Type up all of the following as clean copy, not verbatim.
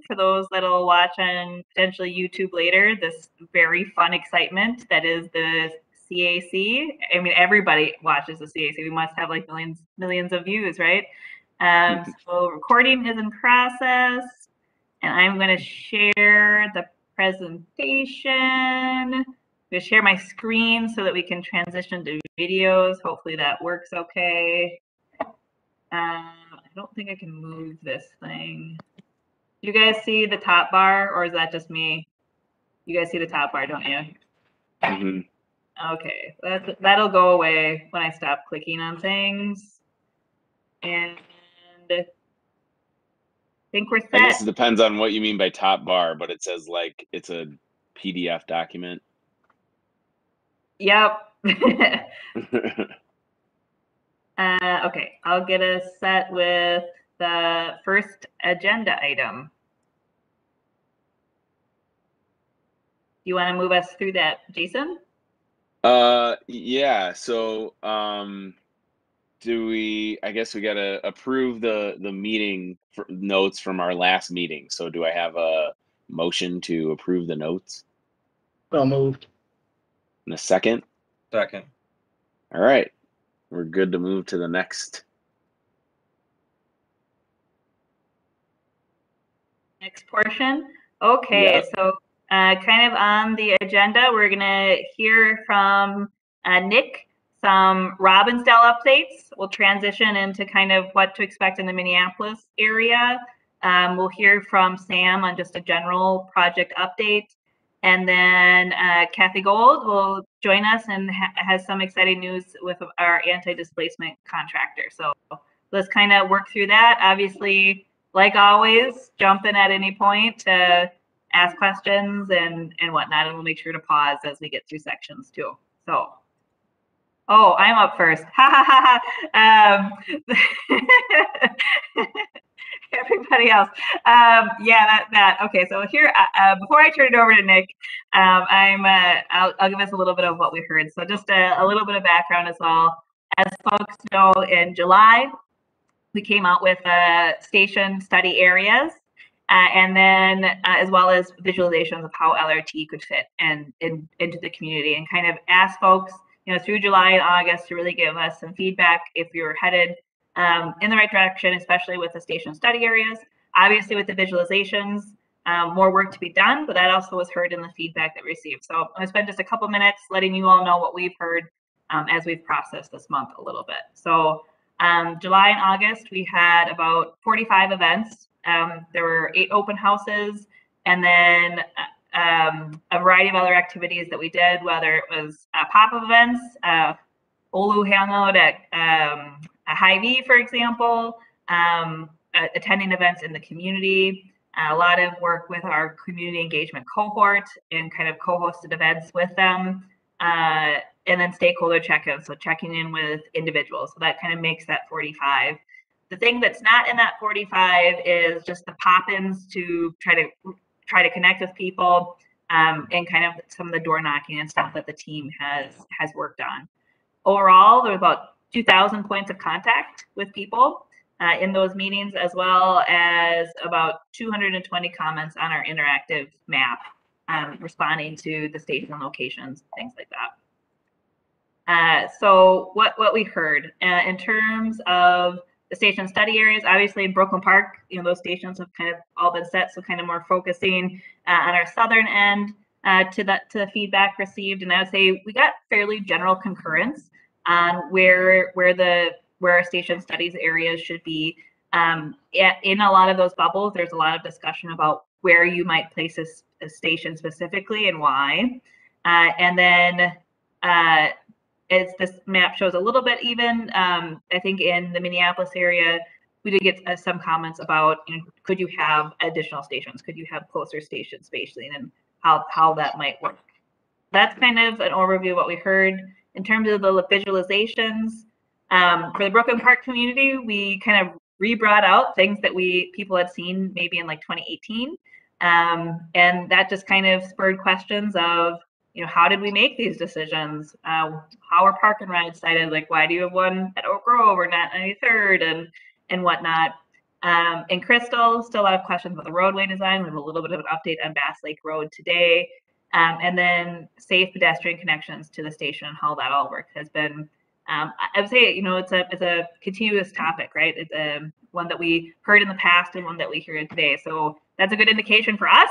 for those that'll watch on potentially YouTube later, this very fun excitement that is the CAC. I mean, everybody watches the CAC. We must have like millions of views, right? So recording is in process, and I'm going to share the presentation. I'm going to share my screen so that we can transition to videos. Hopefully that works okay. I don't think I can move this thing. Do you guys see the top bar, or is that just me? You guys see the top bar, don't you? Okay, that'll go away when I stop clicking on things. And I think we're set. I guess it depends on what you mean by top bar, but it says like it's a PDF document. Yep. Okay, I'll get us set with the first agenda item. Do you want to move us through that, Jason? Yeah, so I guess we gotta approve the meeting notes from our last meeting. So do I have a motion to approve the notes? Well moved. And a second? Second. All right, we're good to move to the next portion. Okay, yep. So kind of on the agenda, we're gonna hear from Nick some Robinsdale updates. We'll transition into kind of what to expect in the Minneapolis area. We'll hear from Sam on just a general project update. And then Cathy Gold will join us and has some exciting news with our anti-displacement contractor. So let's kind of work through that. Obviously, like always, jump in at any point to ask questions and whatnot, and we'll make sure to pause as we get through sections too. So, oh, I'm up first. Ha ha ha. Everybody else. Yeah, that. Okay, so here, before I turn it over to Nick, I'll give us a little bit of what we heard. So just a little bit of background as well. As folks know, in July, we came out with station study areas, and then as well as visualizations of how LRT could fit into the community, and kind of ask folks, through July and August to really give us some feedback if you're headed in the right direction, especially with the station study areas. Obviously, with the visualizations, more work to be done, but that also was heard in the feedback that we received. So I'm going to spend just a couple minutes letting you all know what we've heard as we've processed this month a little bit. So July and August, we had about 45 events. There were 8 open houses, and then a variety of other activities that we did, whether it was pop-up events, Olu Hangout at a Hy-Vee, for example, attending events in the community, a lot of work with our community engagement cohort and kind of co-hosted events with them, and then stakeholder check-ins, so checking in with individuals. So that kind of makes that 45. The thing that's not in that 45 is just the pop-ins to try to connect with people, and kind of some of the door knocking and stuff that the team has worked on. Overall, there were about 2,000 points of contact with people in those meetings, as well as about 220 comments on our interactive map, responding to the station locations, things like that. So what we heard in terms of the station study areas, obviously in Brooklyn Park, those stations have kind of all been set, so kind of more focusing on our southern end to the feedback received. And I would say we got fairly general concurrence on where our station studies areas should be. In a lot of those bubbles, there's a lot of discussion about where you might place a station specifically and why. And then as this map shows a little bit even, I think in the Minneapolis area, we did get some comments about, could you have additional stations? Could you have closer station spacing, and how that might work? That's kind of an overview of what we heard. In terms of the visualizations, for the Brooklyn Park community, we kind of re-brought out things that people had seen maybe in like 2018. And that just kind of spurred questions of, how did we make these decisions? How are park and rides cited? Like, why do you have one at Oak Grove or not 93rd and whatnot? In Crystal, still a lot of questions about the roadway design. We have a little bit of an update on Bass Lake Road today. And then safe pedestrian connections to the station and how that all works has been, I would say, it's a continuous topic, right? It's one that we heard in the past and one that we hear today. So that's a good indication for us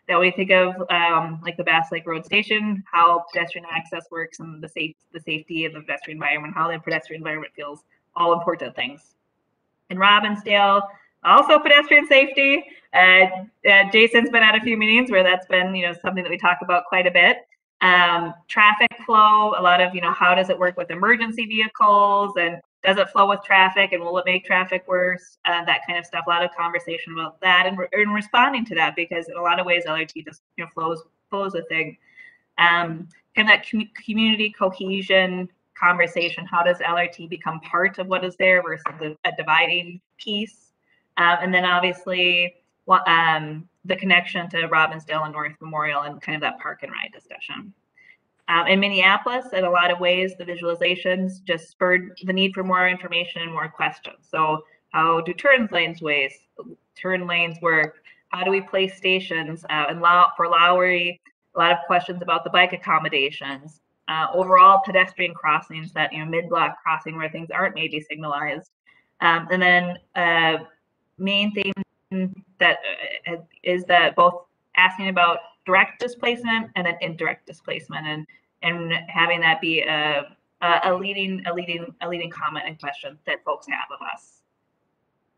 that we think of like the Bass Lake Road station, how pedestrian access works, and the safety of the pedestrian environment, how the pedestrian environment feels, all important things. In Robinsdale, also pedestrian safety. Jason's been at a few meetings where that's been, something that we talk about quite a bit. Traffic flow, a lot of, how does it work with emergency vehicles, and does it flow with traffic, and will it make traffic worse? That kind of stuff. A lot of conversation about that, and responding to that, because in a lot of ways LRT just flows a thing. Kind of that community cohesion conversation. How does LRT become part of what is there versus a dividing piece? And then obviously the connection to Robbinsdale and North Memorial, and kind of that park and ride discussion. In Minneapolis, in a lot of ways, the visualizations just spurred the need for more information and more questions. So how do turn lanes work? How do we place stations? And for Lowry, a lot of questions about the bike accommodations. Overall pedestrian crossings, that mid-block crossing where things aren't maybe signalized. And then main theme that is that both asking about direct displacement and then indirect displacement, and having that be a leading comment and question that folks have of us.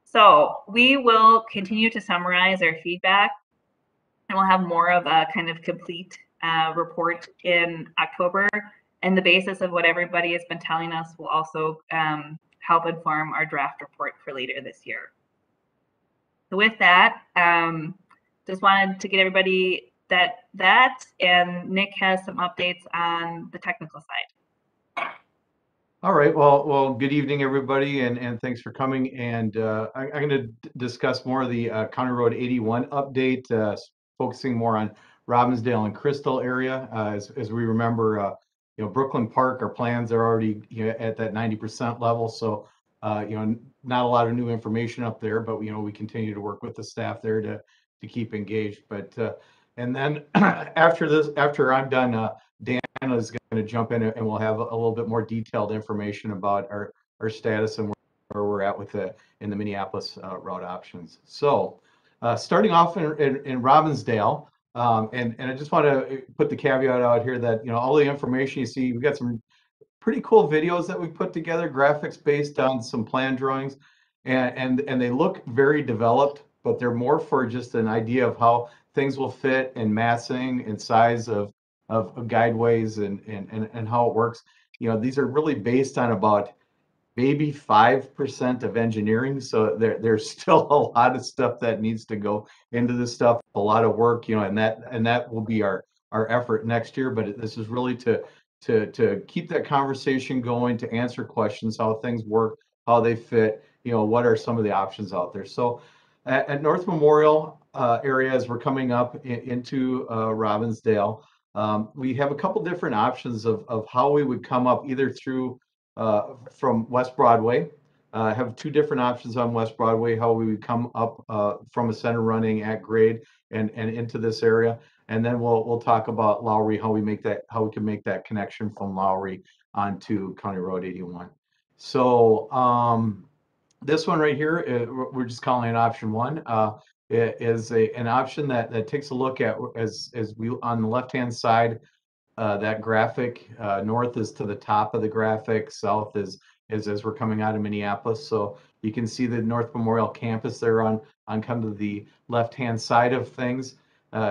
So we will continue to summarize our feedback, and we'll have more of a kind of complete report in October. And the basis of what everybody has been telling us will also help inform our draft report for later this year. So with that, just wanted to get everybody that, and Nick has some updates on the technical side. All right. Well, good evening, everybody, and thanks for coming. And I'm going to discuss more of the County Road 81 update, focusing more on Robbinsdale and Crystal area. As we remember, Brooklyn Park, our plans are already at that 90% level. So not a lot of new information up there, but we continue to work with the staff there to keep engaged. But and then after I'm done, Dan is going to jump in, and we'll have a little bit more detailed information about our status and where we're at with in the Minneapolis route options. So starting off in Robinsdale, and I just want to put the caveat out here that all the information you see, we've got some pretty cool videos that we put together, graphics based on some plan drawings, and they look very developed, but they're more for just an idea of how things will fit, and massing and size of guideways, and how it works. These are really based on about maybe 5% of engineering. So there's still a lot of stuff that needs to go into this stuff, a lot of work, and that will be our effort next year. But this is really to keep that conversation going, to answer questions, how things work, how they fit, what are some of the options out there. So at North Memorial area, as we're coming up into Robinsdale, we have a couple different options of how we would come up, either through from West Broadway. Have two different options on West Broadway, how we would come up from a center running at grade and into this area. And then we'll talk about Lowry, how we can make that connection from Lowry onto County Road 81. So this one right here, we're just calling it option one. It is an option that takes a look at, as we on the left hand side, that graphic, north is to the top of the graphic, south is as we're coming out of Minneapolis. So you can see the North Memorial campus there on kind of the left hand side of things,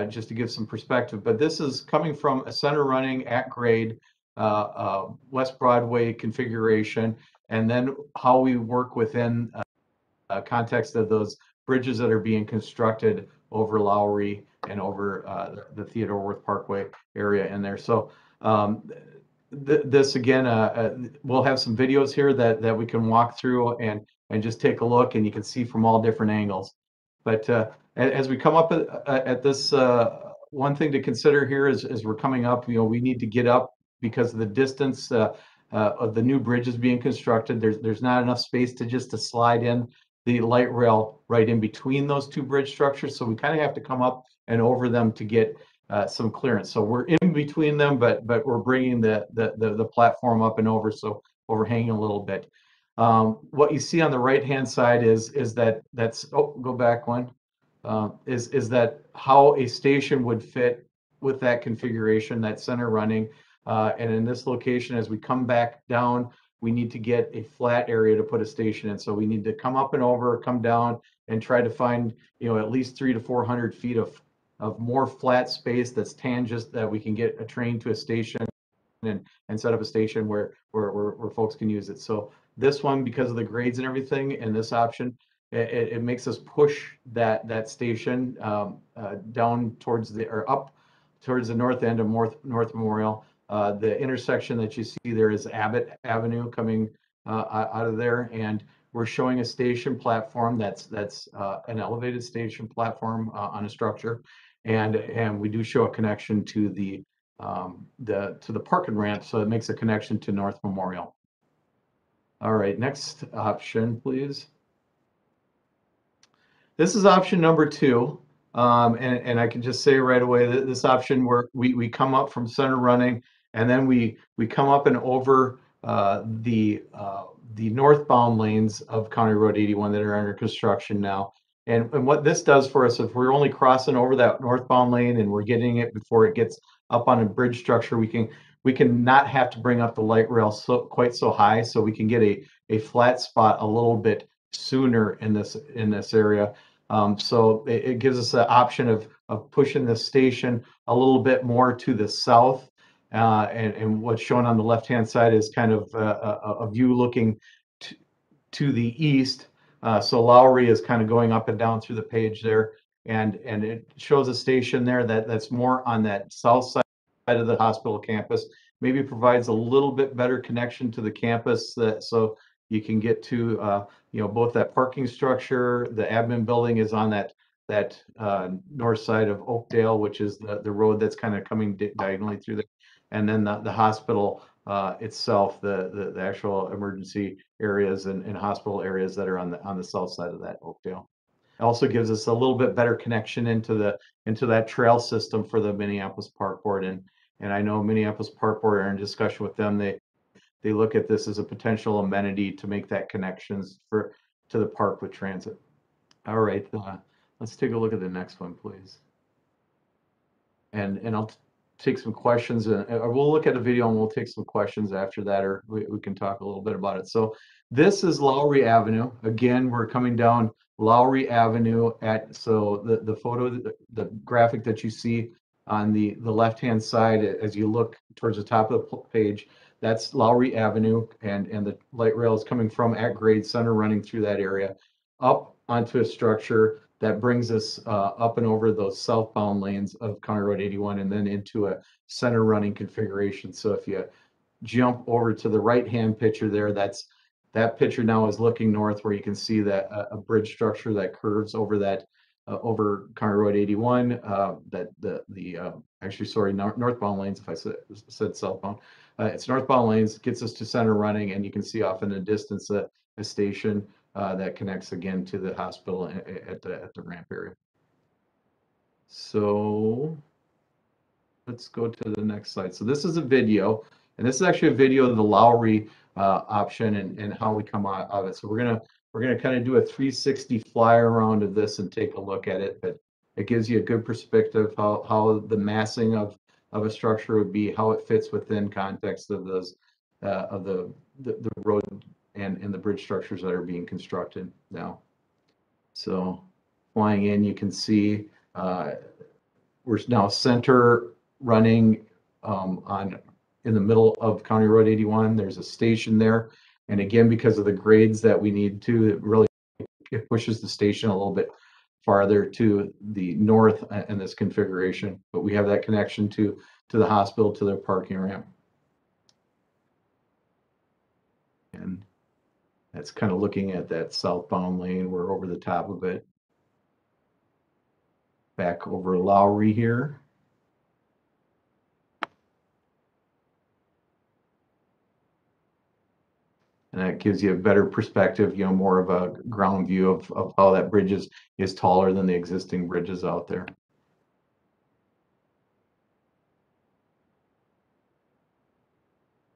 just to give some perspective. But this is coming from a center running at grade West Broadway configuration, and then how we work within context of those bridges that are being constructed over Lowry and over the Theodore Wirth Parkway area in there. So this again, we'll have some videos here that we can walk through and just take a look, and you can see from all different angles. But as we come up at this, one thing to consider here is as we're coming up, we need to get up because of the distance of the new bridges being constructed. There's not enough space to slide in the light rail right in between those two bridge structures. So we kind of have to come up and over them to get some clearance. So we're in between them, but we're bringing the platform up and over, so overhanging a little bit. What you see on the right-hand side is that's go back one. Is that how a station would fit with that configuration, that center running. And in this location, as we come back down, we need to get a flat area to put a station in. So we need to come up and over, come down, and try to find, at least 300 to 400 feet of more flat space that's tangent, that we can get a train to a station and set up a station where folks can use it. So this one, because of the grades and everything, and this option, it makes us push that station down towards or up towards the north end of North Memorial. The intersection that you see there is Abbott Avenue coming out of there, and we're showing a station platform that's an elevated station platform on a structure, and we do show a connection to the parking ramp, so it makes a connection to North Memorial. All right, next option, please. This is option number 2, and I can just say right away that this option where we come up from center running, and then we come up and over the northbound lanes of County Road 81 that are under construction now. And what this does for us, if we're only crossing over that northbound lane and we're getting it before it gets up on a bridge structure, we can not have to bring up the light rail quite so high, so we can get a flat spot a little bit sooner in this area. So it gives us the option of pushing the station a little bit more to the south. And what's shown on the left-hand side is kind of a view looking to the east. So Lowry is kind of going up and down through the page there, and it shows a station there that's more on that south side of the hospital campus. Maybe provides a little bit better connection to the campus, so you can get to both that parking structure. The admin building is on that north side of Oakdale, which is the road that's kind of coming diagonally through there, and then the hospital itself, the actual emergency areas and hospital areas that are on the south side of that Oakdale. It also gives us a little bit better connection into that trail system for the Minneapolis Park Board, and I know Minneapolis Park Board are in discussion with them. They look at this as a potential amenity to make that connections to the park with transit. All right, let's take a look at the next one, please. And I'll take some questions, and we'll look at a video and we'll take some questions after that, or we can talk a little bit about it. So this is Lowry Avenue. Again, we're coming down Lowry Avenue so the photo, the graphic that you see on the left-hand side as you look towards the top of the page, that's Lowry Avenue, and the light rail is coming from at grade center running through that area up onto a structure that brings us up and over those southbound lanes of County Road 81 and then into a center running configuration. So if you jump over to the right-hand picture there, that picture now is looking north, where you can see that a bridge structure that curves over that over County Road 81. Actually, sorry, northbound lanes. If I said southbound, it's northbound lanes, gets us to center running, and you can see off in the distance a station that connects again to the hospital at the ramp area. So let's go to the next slide. So this is a video, and this is actually a video of the Lowry option and how we come out of it. So we're gonna kind of do a 360 fly around of this and take a look at it, but it gives you a good perspective how the massing of a structure would be, how it fits within context of those of the road and the bridge structures that are being constructed now. So flying in, you can see we're now center running in the middle of County Road 81. There's a station there, and again, because of the grades that we need to, it pushes the station a little bit farther to the north in this configuration, but we have that connection to the hospital, to their parking ramp. And that's kind of looking at that southbound lane. We're over the top of it. Back over Lowry here. and that gives you a better perspective, more of a ground view of how that bridge is taller than the existing bridges out there.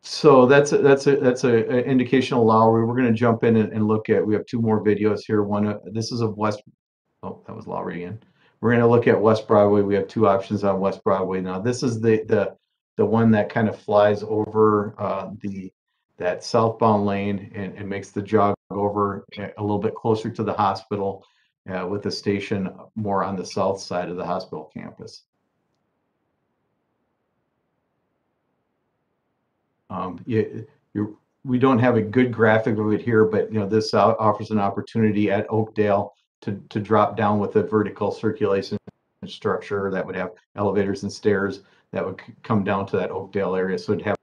So that's a indication of Lowry. We're going to jump in and look at. We have two more videos here. One, this is of West. Oh, that was Lowry again. We're going to look at West Broadway. We have two options on West Broadway now. This is the one that kind of flies over that southbound lane and makes the jog over a little bit closer to the hospital, with the station more on the south side of the hospital campus. We don't have a good graphic of it here, but this offers an opportunity at Oakdale to drop down with a vertical circulation structure that would have elevators and stairs that would come down to that Oakdale area. So it'd have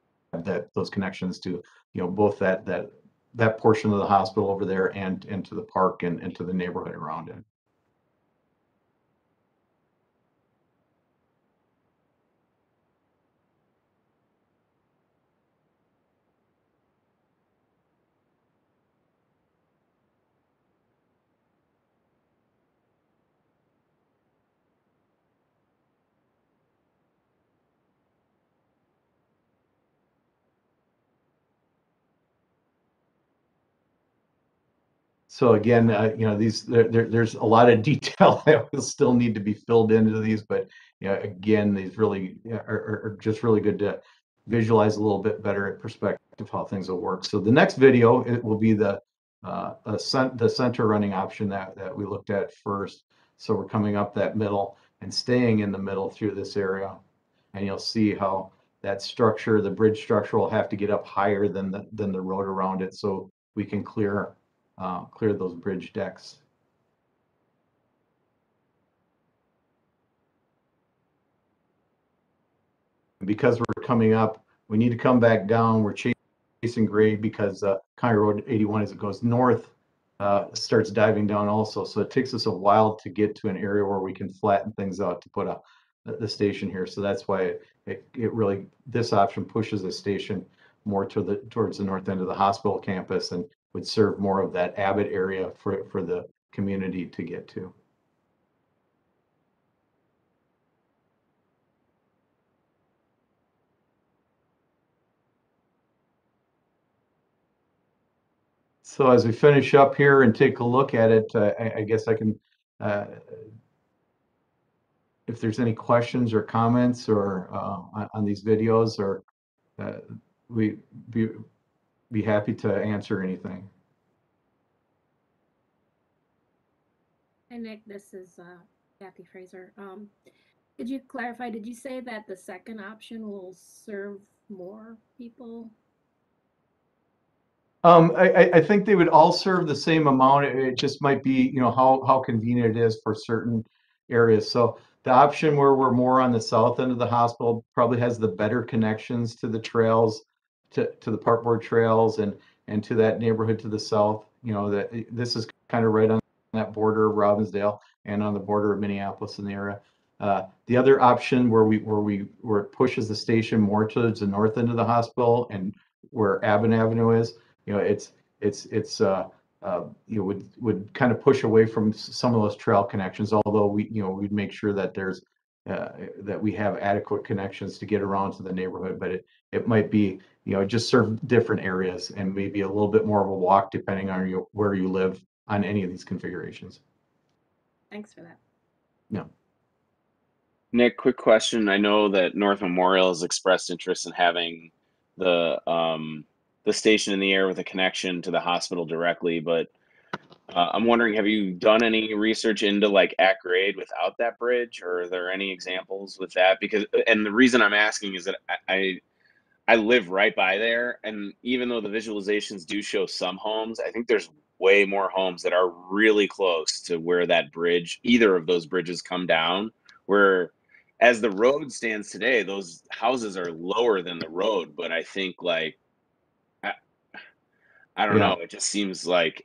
those connections to both that portion of the hospital over there and to the park and to the neighborhood around it. So again, there's a lot of detail that will still need to be filled into these, but again, these really are just really good to visualize a little bit better at perspective how things will work. So the next video, it will be the center running option that we looked at first. So we're coming up that middle and staying in the middle through this area, and you'll see how that structure, the bridge structure, will have to get up higher than the road around it, so we can clear those bridge decks. Because we're coming up, we need to come back down. We're chasing grade because County Road 81, as it goes north, starts diving down also. So it takes us a while to get to an area where we can flatten things out to put the station here. So that's why it really, this option pushes the station more towards the north end of the hospital campus and would serve more of that Abbott area for the community to get to. So as we finish up here and take a look at it, I guess I can, if there's any questions or comments or on these videos, or we be happy to answer anything. Hi, Nick. This is Cathy Fraser. Could you clarify, did you say that the second option will serve more people? I think they would all serve the same amount. It just might be, how convenient it is for certain areas. So the option where we're more on the south end of the hospital probably has the better connections to the trails, to the parkboard trails and to that neighborhood to the south. That this is kind of right on that border of Robbinsdale and on the border of Minneapolis in the area. The other option where it pushes the station more towards the north end of the hospital and where Abbott Avenue is, would kind of push away from some of those trail connections. Although we'd make sure that that we have adequate connections to get around to the neighborhood, but it might be just serve different areas and maybe a little bit more of a walk depending on where you live on any of these configurations. Thanks for that. No. Nick, quick question. I know that North Memorial has expressed interest in having the station in the air with a connection to the hospital directly, but I'm wondering, have you done any research into like at grade without that bridge, or are there any examples with that? And the reason I'm asking is that I live right by there, and even though the visualizations do show some homes, I think there's way more homes that are really close to where that bridge, either of those bridges, come down, where as the road stands today, those houses are lower than the road, but I think like I don't know. It just seems like,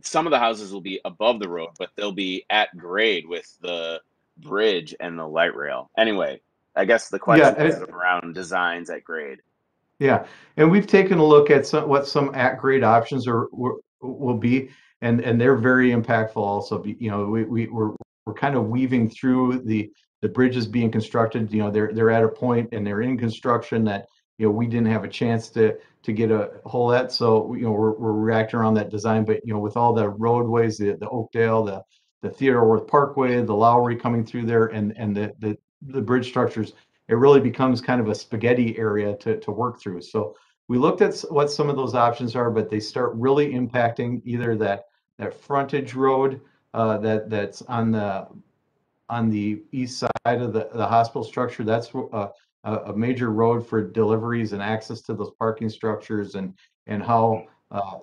some of the houses will be above the road, but they'll be at grade with the bridge and the light rail. Anyway, I guess the question is around designs at grade. Yeah, and we've taken a look at what some at-grade options will be, and they're very impactful also. You know, we're kind of weaving through the bridges being constructed. You know, they're at a point and they're in construction that, you know, we didn't have a chance to get a hold of that. So, you know, we're reacting around that design. But, you know, with all the roadways, the Oakdale, the Theodore Worth Parkway, the Lowry coming through there, and the bridge structures, it really becomes kind of a spaghetti area to work through. So we looked at what some of those options are, but they start really impacting either that frontage road that's on the east side of the hospital structure. That's a major road for deliveries and access to those parking structures, and how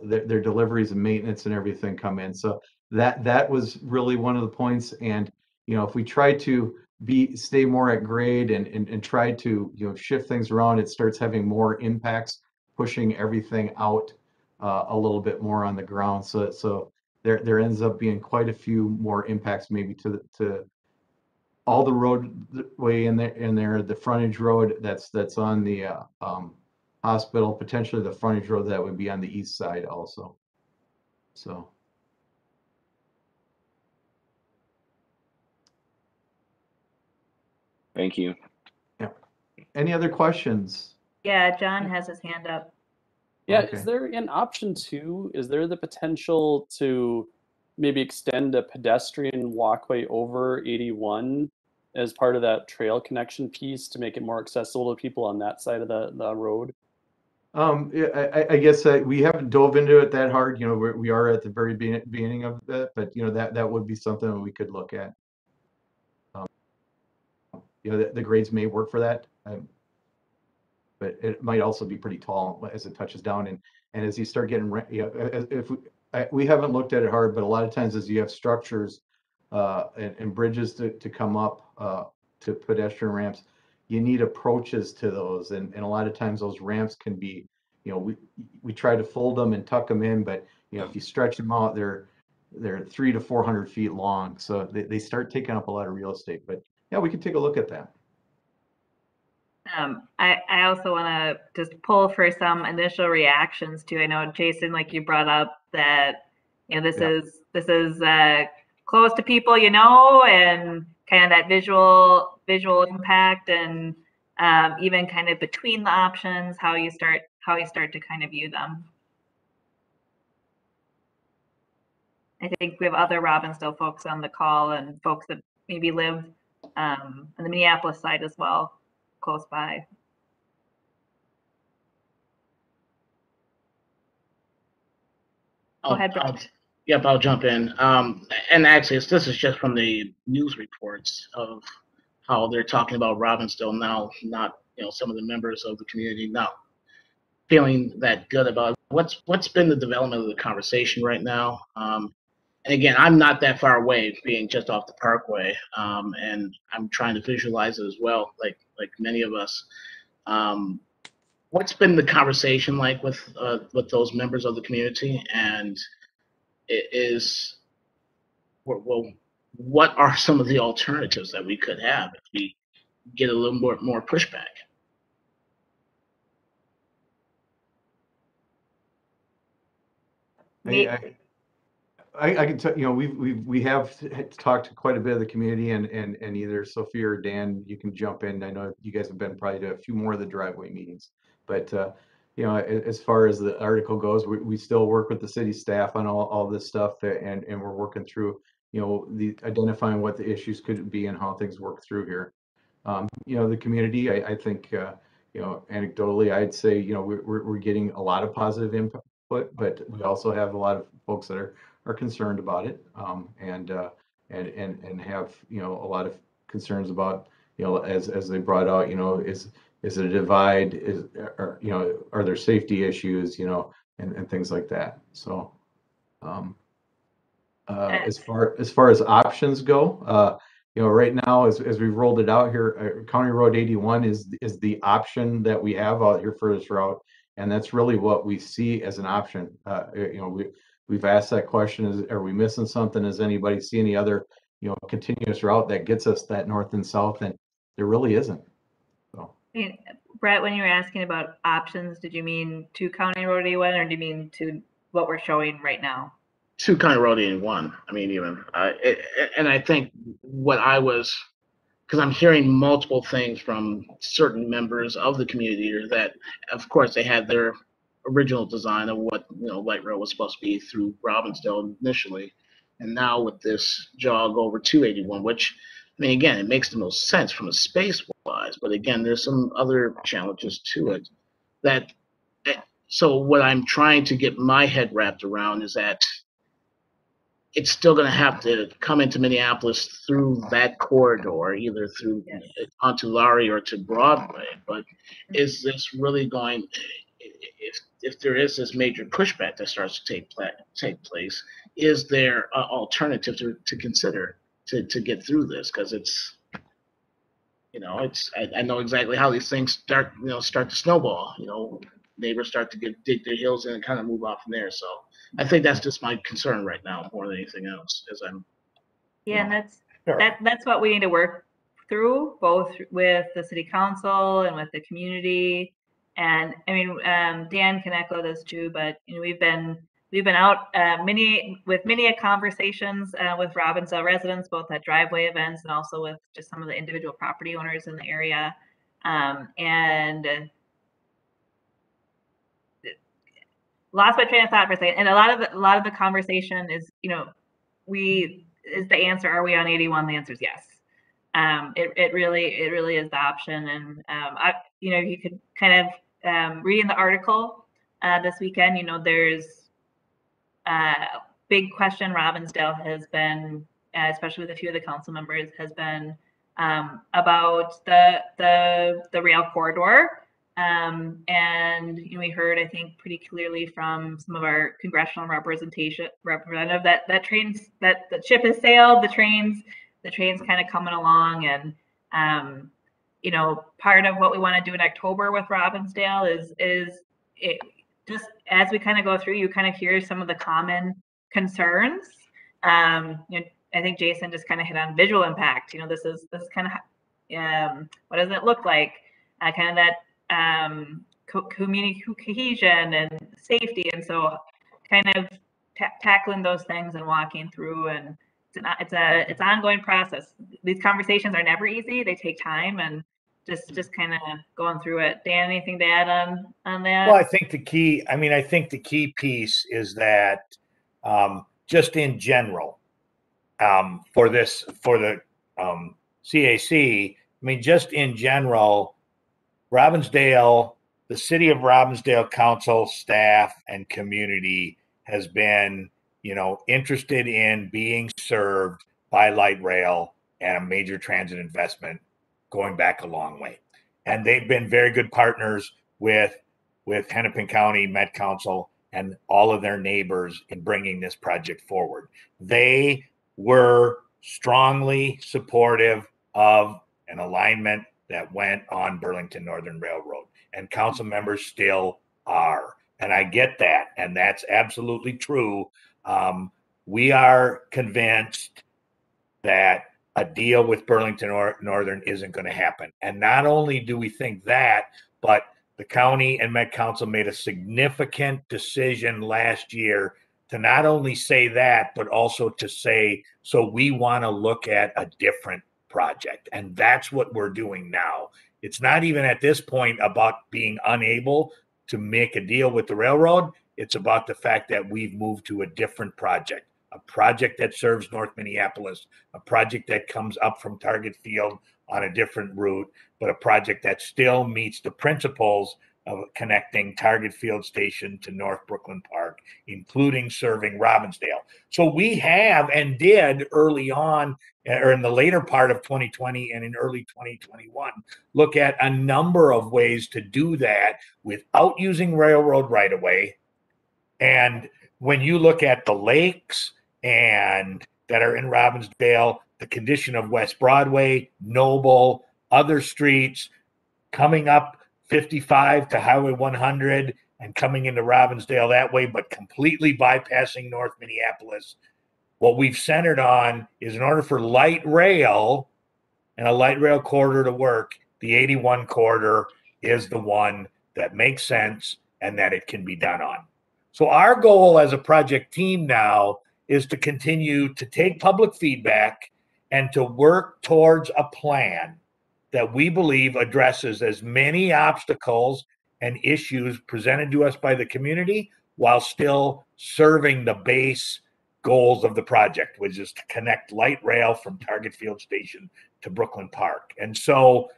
their deliveries and maintenance and everything come in. So that was really one of the points. And, you know, if we try to stay more at grade and try to, you know, shift things around, it starts having more impacts, pushing everything out a little bit more on the ground. So there ends up being quite a few more impacts, maybe to all the roadway in there, the frontage road that's on the hospital, potentially the frontage road that would be on the east side also. So. Thank you. Yeah. Any other questions? Yeah, John has his hand up. Yeah, Okay. is there an option two? Is there the potential to maybe extend a pedestrian walkway over 81 as part of that trail connection piece to make it more accessible to people on that side of the road? Yeah, I guess we haven't dove into it that hard. You know, we are at the very beginning of that, but, you know, that would be something that we could look at. You know, the grades may work for that, but it might also be pretty tall as it touches down. And as you start getting, you know, if we haven't looked at it hard, but a lot of times as you have structures and bridges to come up to pedestrian ramps, you need approaches to those. And a lot of times those ramps can be, you know, we try to fold them and tuck them in, but, you know, if you stretch them out, they're 300 to 400 feet long. So they start taking up a lot of real estate. But yeah, we could take a look at that. I also want to just pull for some initial reactions too. I know, Jason, like you brought up that, you know, this is close to people, you know, and kind of that visual impact, and even kind of between the options, how you start to kind of view them. I think we have other Robinsdale folks on the call, and folks that maybe live on the Minneapolis side as well, close by. Go ahead, Brad. Yep, I'll jump in. And actually, this is just from the news reports of how they're talking about Robbinsdale now, not, you know, some of the members of the community now feeling that good about what's been the development of the conversation right now. And again, I'm not that far away, being just off the Parkway, and I'm trying to visualize it as well, like many of us. What's been the conversation like with those members of the community, and it is, well, what are some of the alternatives that we could have if we get a little more pushback? I can tell, you know, we have talked to quite a bit of the community, and either Sophia or Dan, you can jump in. I know you guys have been probably to a few more of the driveway meetings, but you know, as far as the article goes, we still work with the city staff on all this stuff, and we're working through, you know, identifying what the issues could be and how things work through here. You know, the community, I think, you know, anecdotally, I'd say, you know, we're getting a lot of positive input, but we also have a lot of folks that are concerned about it, and have, you know, a lot of concerns about, you know, as they brought out, you know, is it a divide, or, you know, are there safety issues, you know, and things like that. So as far as options go, you know, right now, as we've rolled it out here, County Road 81 is the option that we have out here for this route, and that's really what we see as an option. You know, we've asked that question: are we missing something? Does anybody see any other, you know, continuous route that gets us that north and south? And there really isn't. So. Brett, when you were asking about options, did you mean to County Road 81 or do you mean to what we're showing right now? To County Road 81. I mean, even, and I think what I was, because I'm hearing multiple things from certain members of the community that, of course, they had their original design of what, light rail was supposed to be through Robbinsdale initially, and now with this jog over 281, which, I mean, again, it makes the most sense from a space wise, but again, there's some other challenges to it. So what I'm trying to get my head wrapped around is that it's still going to have to come into Minneapolis through that corridor, either through onto Lowry or to Broadway. But is this really going? If there is this major pushback that starts to take place, is there an alternative to consider to get through this? Because it's, I know exactly how these things start to snowball. Neighbors start to dig their heels in and kind of move off from there. So I think that's just my concern right now more than anything else. As I'm. Yeah, and that's what we need to work through, both with the city council and with the community. And I mean, Dan can echo this too, but we've been out many conversations with Robinsdale residents, both at driveway events and also with just some of the individual property owners in the area. And lost my train of thought for a second. And a lot of the conversation is, is the answer, are we on 81? The answer is yes. It really is the option. And you could kind of read in the article this weekend, there's a big question Robinsdale has been, especially with a few of the council members, has been about the rail corridor. And we heard, I think, pretty clearly from some of our congressional representative that the ship has sailed, the trains kind of coming along, and part of what we want to do in October with Robinsdale is it just as we kind of go through, you kind of hear some of the common concerns. I think Jason just kind of hit on visual impact. This is kind of what does it look like? Kind of that community cohesion and safety, and so kind of tackling those things and walking through, and it's an ongoing process. These conversations are never easy; they take time, and just kind of going through it. Dan, anything to add on that? Well, I think the key piece is that just in general, for the CAC, I mean, just in general, Robbinsdale, the city of Robbinsdale council, staff, and community has been, interested in being served by light rail and a major transit investment going back a long way. And they've been very good partners with Hennepin County Met Council and all of their neighbors in bringing this project forward. They were strongly supportive of an alignment that went on Burlington Northern Railroad, and council members still are. And I get that, and that's absolutely true. We are convinced that a deal with Burlington Northern isn't going to happen. And not only do we think that, but the county and Met Council made a significant decision last year to not only say that, but also to say, so we want to look at a different project. And that's what we're doing now. It's not even at this point about being unable to make a deal with the railroad. It's about the fact that we've moved to a different project, a project that serves North Minneapolis, a project that comes up from Target Field on a different route, but a project that still meets the principles of connecting Target Field Station to North Brooklyn Park, including serving Robinsdale. So we have and did early on, or in the later part of 2020 and in early 2021, look at a number of ways to do that without using railroad right away. And when you look at the lakes and that are in Robinsdale, the condition of West Broadway, Noble, other streets, coming up 55 to Highway 100 and coming into Robinsdale that way, but completely bypassing North Minneapolis. What we've centered on is, in order for light rail and a light rail corridor to work, the 81 corridor is the one that makes sense and that it can be done on. So our goal as a project team now is to continue to take public feedback and to work towards a plan that we believe addresses as many obstacles and issues presented to us by the community while still serving the base goals of the project, which is to connect light rail from Target Field Station to Brooklyn Park. And so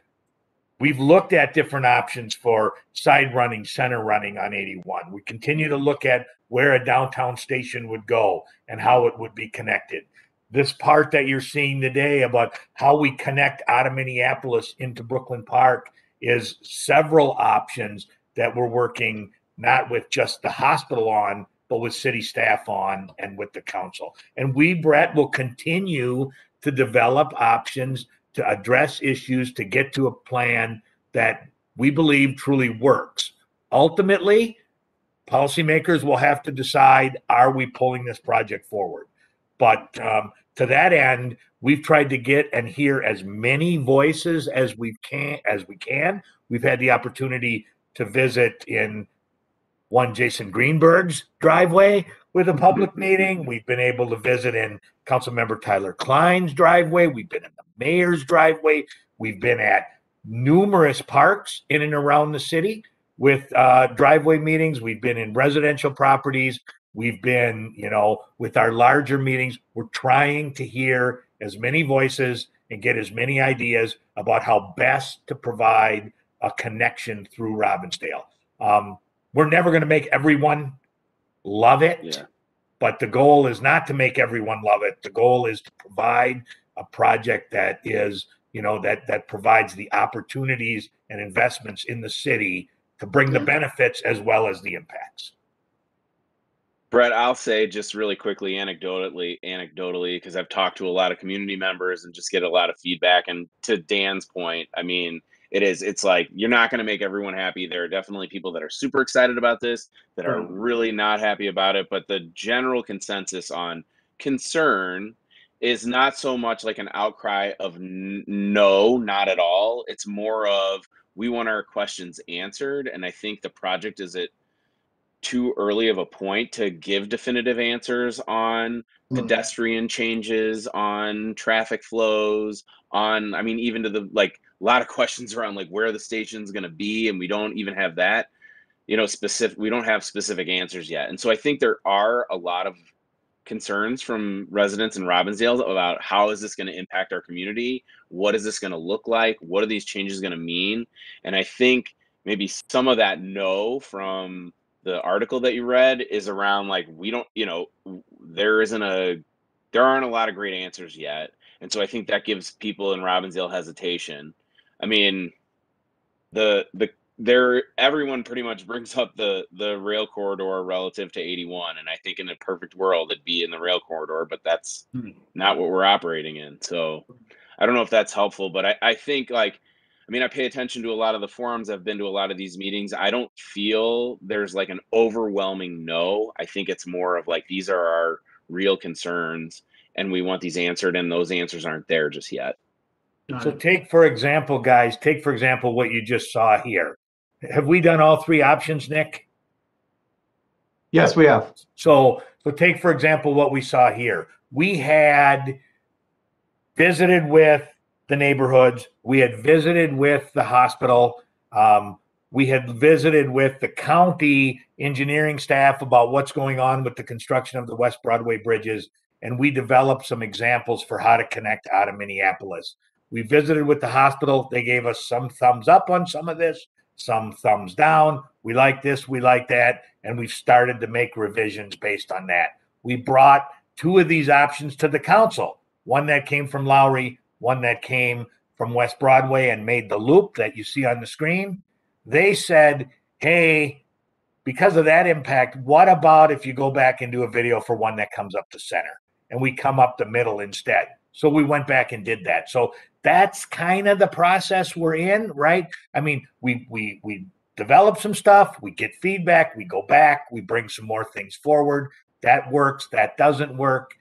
we've looked at different options for side running, center running on 81. We continue to look at where a downtown station would go and how it would be connected. This part that you're seeing today about how we connect out of Minneapolis into Brooklyn Park is several options that we're working not with just the hospital on, but with city staff on and with the council. And we, Brett, will continue to develop options to address issues, to get to a plan that we believe truly works. Ultimately, policymakers will have to decide, are we pulling this project forward? But to that end, we've tried to get and hear as many voices as we can. We've had the opportunity to visit in one Jason Greenberg's driveway with a public meeting. We've been able to visit in Councilmember Tyler Klein's driveway. We've been in the mayor's driveway. We've been at numerous parks in and around the city with driveway meetings. We've been in residential properties. We've been, with our larger meetings, we're trying to hear as many voices and get as many ideas about how best to provide a connection through Robbinsdale. We're never going to make everyone love it, but the goal is not to make everyone love it. The goal is to provide a project that is, that provides the opportunities and investments in the city to bring the benefits as well as the impacts. Brett, I'll say just really quickly, anecdotally, because I've talked to a lot of community members and just get a lot of feedback. And to Dan's point, I mean, it's like, you're not going to make everyone happy. There are definitely people that are super excited about this, that are really not happy about it. But the general consensus on concern is not so much like an outcry of no, not at all. It's more of, we want our questions answered. And I think the project is at too early of a point to give definitive answers on pedestrian changes, on traffic flows, on, I mean, even to the, like, a lot of questions around like where the station's going to be, and we don't even have that, specific, we don't have specific answers yet. And so I think there are a lot of concerns from residents in Robinsdale about how is this going to impact our community? What is this going to look like? What are these changes going to mean? And I think maybe some of that no from the article that you read is around like, we don't, there aren't a lot of great answers yet. And so I think that gives people in Robinsdale hesitation. I mean, everyone pretty much brings up the rail corridor relative to 81. And I think in a perfect world, it'd be in the rail corridor, but that's not what we're operating in. So I don't know if that's helpful, but I think I pay attention to a lot of the forums. I've been to a lot of these meetings. I don't feel there's like an overwhelming no. I think it's more of like, these are our real concerns and we want these answered, and those answers aren't there just yet. So take, for example, what you just saw here. Have we done all three options, Nick? Yes, we have. So take, for example, what we saw here. We had visited with the neighborhoods. We had visited with the hospital. We had visited with the county engineering staff about what's going on with the construction of the West Broadway bridges. And we developed some examples for how to connect out of Minneapolis. We visited with the hospital. They gave us some thumbs up on some of this, some thumbs down. We like this, we like that. And we've started to make revisions based on that. We brought two of these options to the council, one that came from Lowry, one that came from West Broadway and made the loop that you see on the screen. They said, hey, because of that impact, what about if you go back and do a video for one that comes up the center and we come up the middle instead? So we went back and did that. So that's kind of the process we're in, right? I mean, we develop some stuff, we get feedback, we go back, we bring some more things forward. That works, that doesn't work.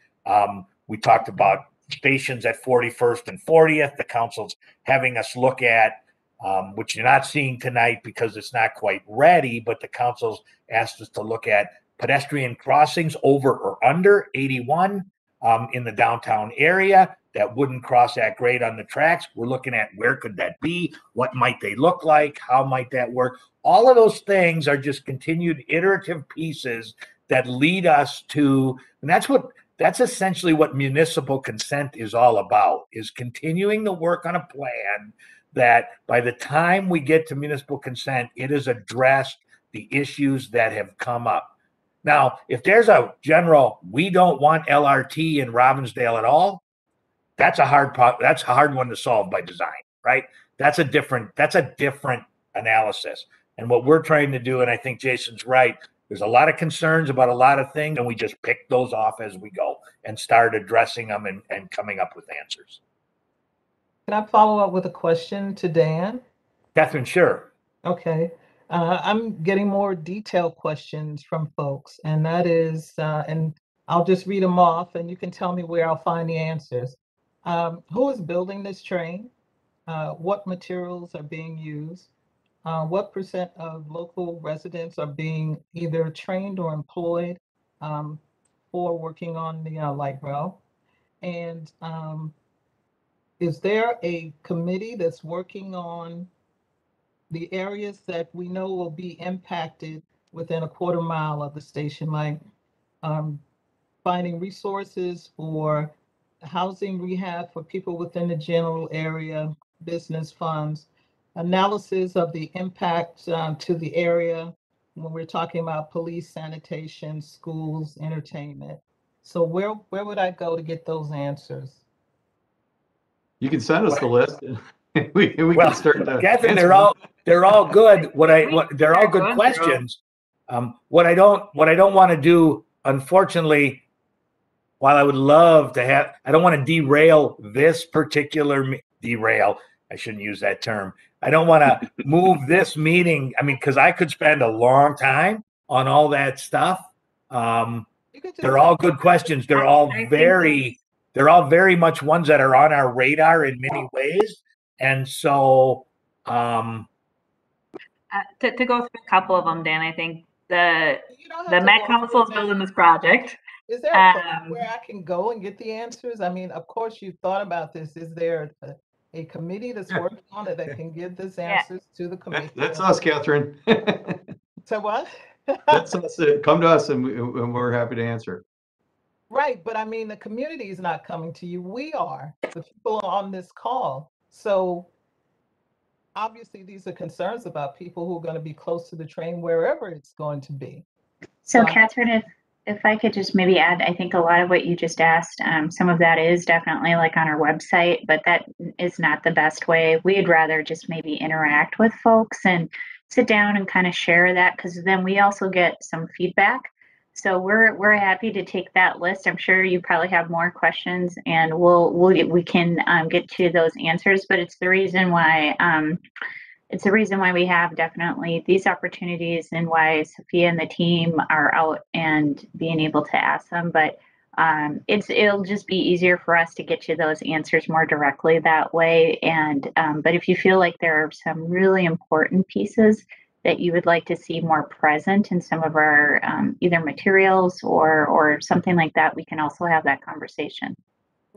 We talked about stations at 41st and 40th. The council's having us look at which you're not seeing tonight because it's not quite ready, but the council's asked us to look at pedestrian crossings over or under 81 in the downtown area that wouldn't cross that grade on the tracks. We're looking at where could that be? What might they look like? How might that work? All of those things are just continued iterative pieces that lead us to, and that's essentially what municipal consent is all about, is continuing to work on a plan that by the time we get to municipal consent, it has addressed the issues that have come up. Now, if there's a general, we don't want LRT in Robbinsdale at all, that's a hard one to solve by design, right? That's a different analysis. And what we're trying to do, and I think Jason's right, there's a lot of concerns about a lot of things, and we just pick those off as we go and start addressing them and coming up with answers. Can I follow up with a question to Dan? Catherine, sure. Okay. I'm getting more detailed questions from folks, and that is, and I'll just read them off and you can tell me where I'll find the answers. Who is building this train? What materials are being used? What percent of local residents are being either trained or employed for working on the light rail? And is there a committee that's working on the areas that we know will be impacted within a quarter mile of the station, like finding resources for housing rehab for people within the general area, business funds, analysis of the impact to the area when we're talking about police, sanitation, schools, entertainment. So where would I go to get those answers? You can send us the list. And we can start to Catherine, answer they're all good. They're all good questions. What I don't want to do, unfortunately, while I would love to have, I don't want to derail this particular derail. I shouldn't use that term. I don't want to move this meeting. I mean, because I could spend a long time on all that stuff. They're all good questions. They're all very much ones that are on our radar in many ways. And so, to go through a couple of them, Dan, I think the Met Council is building this project. Is there a place where I can go and get the answers? I mean, of course, you've thought about this. Is there a committee that's working on it that can give this answers to the committee? That's us, Catherine. So what? That's us. Come to us, and we're happy to answer. Right, but I mean, the community is not coming to you. We are, the people on this call. So obviously, these are concerns about people who are going to be close to the train wherever it's going to be. So Catherine, if I could just maybe add, I think a lot of what you just asked, some of that is definitely like on our website, but that is not the best way. We'd rather just maybe interact with folks and sit down and kind of share that, because then we also get some feedback. So we're happy to take that list. I'm sure you probably have more questions, and we can get to those answers. But it's the reason why we have definitely these opportunities, and why Sophia and the team are out and being able to ask them. But it'll just be easier for us to get you those answers more directly that way. And but if you feel like there are some really important pieces that you would like to see more present in some of our either materials or something like that, we can also have that conversation.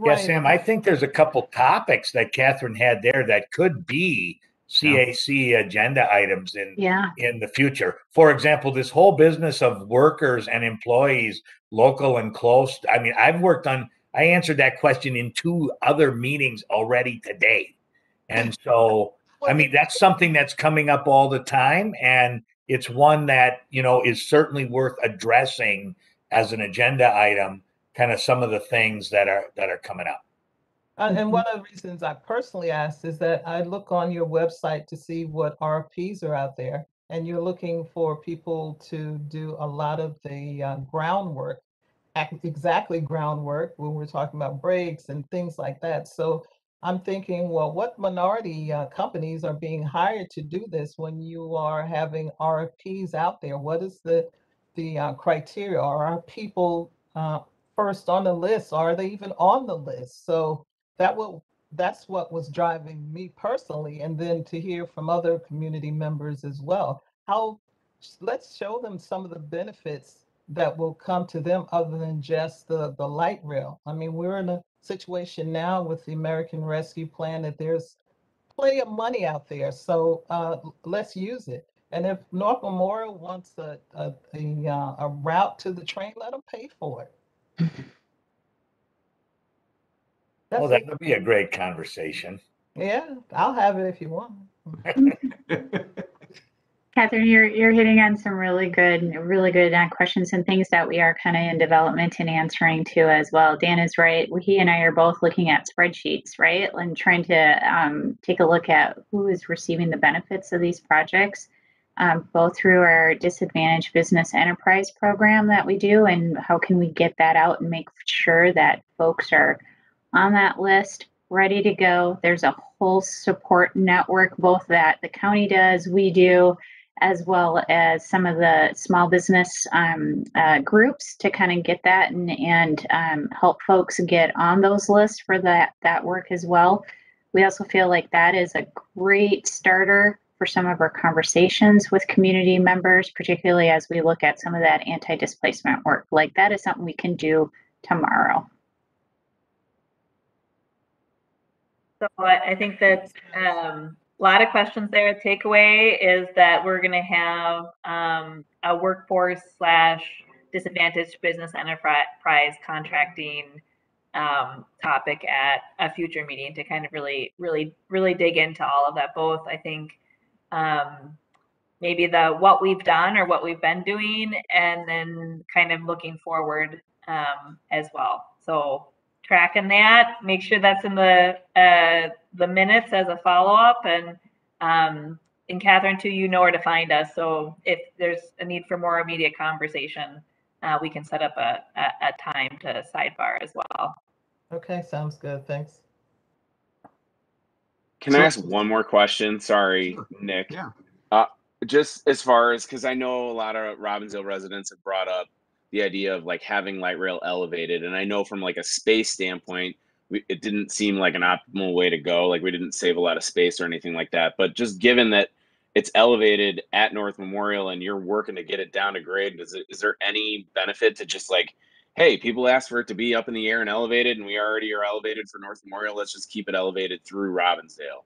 Yeah, Sam, I think there's a couple topics that Catherine had there that could be CAC agenda items in the future. For example, this whole business of workers and employees, local and close. I mean, I answered that question in 2 other meetings already today. And so, I mean, that's something that's coming up all the time. And it's one that, is certainly worth addressing as an agenda item, kind of some of the things that are coming up. And one of the reasons I personally asked is that I look on your website to see what RFPs are out there, and you're looking for people to do a lot of the groundwork, exactly groundwork, when we're talking about breaks and things like that. So I'm thinking, well, what minority companies are being hired to do this when you are having RFPs out there? What is the criteria? Are our people first on the list? Are they even on the list? So that will that's what was driving me personally. And then to hear from other community members as well, how let's show them some of the benefits that will come to them other than just the light rail. I mean, we're in a situation now with the American Rescue Plan that there's plenty of money out there. So let's use it. And if North Memorial wants a route to the train, let them pay for it. Well, That's it. that would be a great conversation. Yeah, I'll have it if you want. Catherine, you're hitting on some really good questions and things that we are kind of in development and answering to as well. Dan is right. He and I are both looking at spreadsheets, right, and trying to take a look at who is receiving the benefits of these projects, both through our disadvantaged business enterprise program that we do, and how can we get that out and make sure that folks are on that list, ready to go. There's a whole support network, both that the county does, we do, as well as some of the small business groups to kind of get that and help folks get on those lists for that work as well. We also feel like that is a great starter for some of our conversations with community members, particularly as we look at some of that anti-displacement work. Like that is something we can do tomorrow. So I think that a lot of questions there. Takeaway is that we're going to have a workforce / disadvantaged business enterprise contracting topic at a future meeting to kind of really dig into all of that. Both, I think, maybe what we've done or what we've been doing, and then kind of looking forward as well. So tracking that, make sure that's in the minutes as a follow-up, and Catherine too, you know where to find us. So if there's a need for more immediate conversation, we can set up a time to sidebar as well. Okay, sounds good. Thanks. Can I ask one more question? Sorry, Sure. Nick. Yeah. Just as far as, because I know a lot of Robbinsdale residents have brought up the idea of like having light rail elevated, and I know from like a space standpoint, it didn't seem like an optimal way to go. Like we didn't save a lot of space or anything like that. But just given that it's elevated at North Memorial and you're working to get it down to grade, is there any benefit to just like, hey, people asked for it to be up in the air and elevated, and we already are elevated for North Memorial. Let's just keep it elevated through Robbinsdale.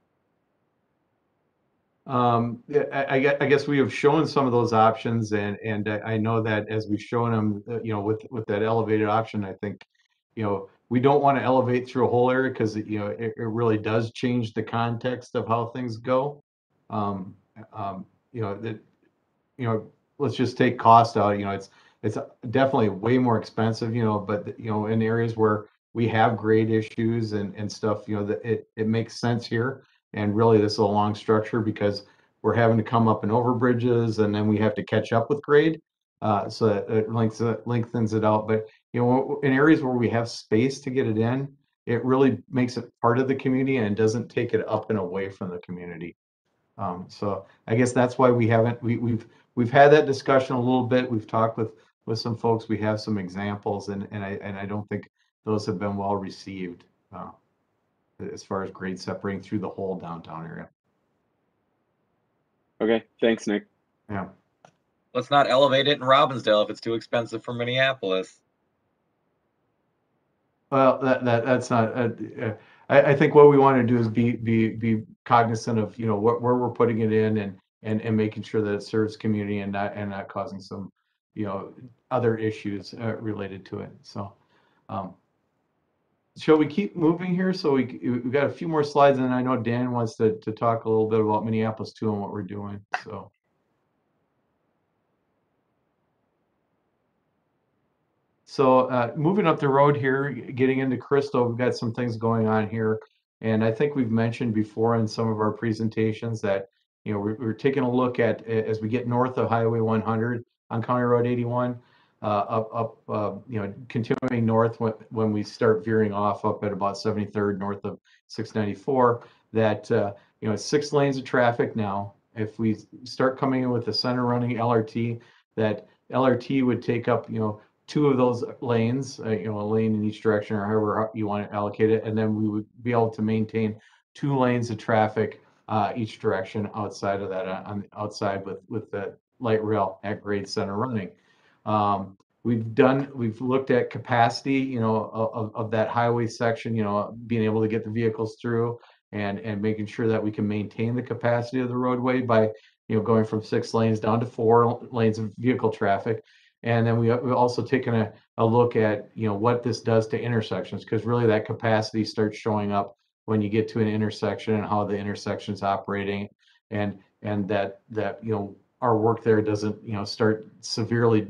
I guess we have shown some of those options, and I know that as we've shown them, with that elevated option, I think, we don't want to elevate through a whole area because it really does change the context of how things go. Let's just take cost out. It's definitely way more expensive, but in areas where we have grade issues and stuff, that it makes sense here. And really, this is a long structure because we're having to come up and over bridges, and then we have to catch up with grade. So it lengthens it out. But in areas where we have space to get it in, it really makes it part of the community and doesn't take it up and away from the community. So I guess that's why we've had that discussion a little bit. We've talked with some folks. We have some examples, and I don't think those have been well received as far as grade separating through the whole downtown area. Okay, thanks, Nick. Yeah. Let's not elevate it in Robbinsdale if it's too expensive for Minneapolis. Well, that's not. I think what we want to do is be cognizant of where we're putting it in and making sure that it serves community and not causing some other issues related to it. So, shall we keep moving here? So we've got a few more slides, and I know Dan wants to talk a little bit about Minneapolis too and what we're doing. So moving up the road here, getting into Crystal, we've got some things going on here. And I think we've mentioned before in some of our presentations that, we're taking a look at, as we get north of Highway 100 on County Road 81, continuing north when we start veering off up at about 73rd north of 694, that, it's 6 lanes of traffic now. If we start coming in with the center running LRT, that LRT would take up, 2 of those lanes, a lane in each direction or however you want to allocate it. And then we would be able to maintain 2 lanes of traffic each direction outside of that, outside with the light rail at grade center running. We've looked at capacity, of that highway section, being able to get the vehicles through and making sure that we can maintain the capacity of the roadway by, going from 6 lanes down to 4 lanes of vehicle traffic. And then we've also taken a look at, what this does to intersections, because really that capacity starts showing up when you get to an intersection and how the intersection is operating, and that our work there doesn't, start severely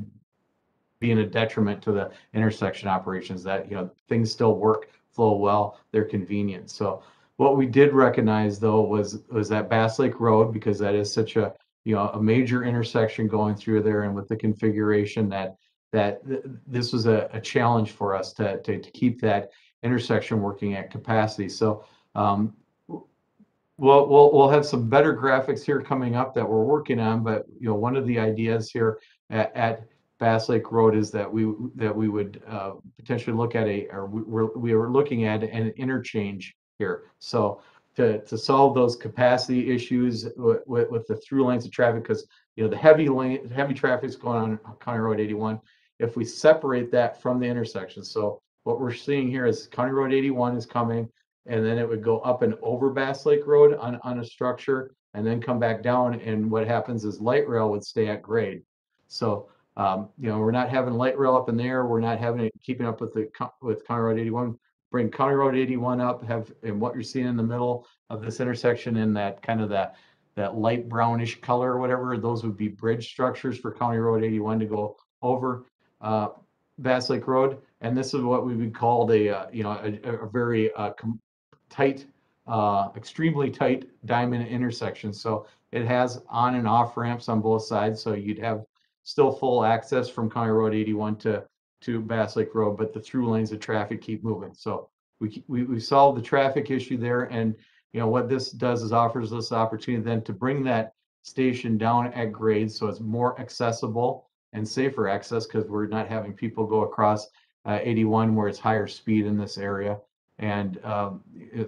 being a detriment to the intersection operations, that, things still work, flow well, they're convenient. So what we did recognize though was that Bass Lake Road, because that is such a major intersection going through there, and with the configuration that this was a challenge for us to keep that intersection working at capacity. So we'll have some better graphics here coming up that we're working on, but one of the ideas here at Bass Lake Road is that we would potentially look at we were looking at an interchange here. So to solve those capacity issues with the through lanes of traffic, because the heavy traffic is going on County Road 81. If we separate that from the intersection, so what we're seeing here is County Road 81 is coming, and then it would go up and over Bass Lake Road on a structure, and then come back down. And what happens is light rail would stay at grade. So we're not having light rail up in there. We're not having it keeping up with County Road 81. Bring County Road 81 up, and what you're seeing in the middle of this intersection in that kind of that light brownish color or whatever, those would be bridge structures for County Road 81 to go over Bass Lake Road. And this is what we would call a very tight, extremely tight diamond intersection. So it has on and off ramps on both sides. So you'd have still full access from County Road 81 to Bass Lake Road, but the through lanes of traffic keep moving. So we solved the traffic issue there. And what this does is offers us the opportunity then to bring that station down at grade, so it's more accessible and safer access, because we're not having people go across 81 where it's higher speed in this area. And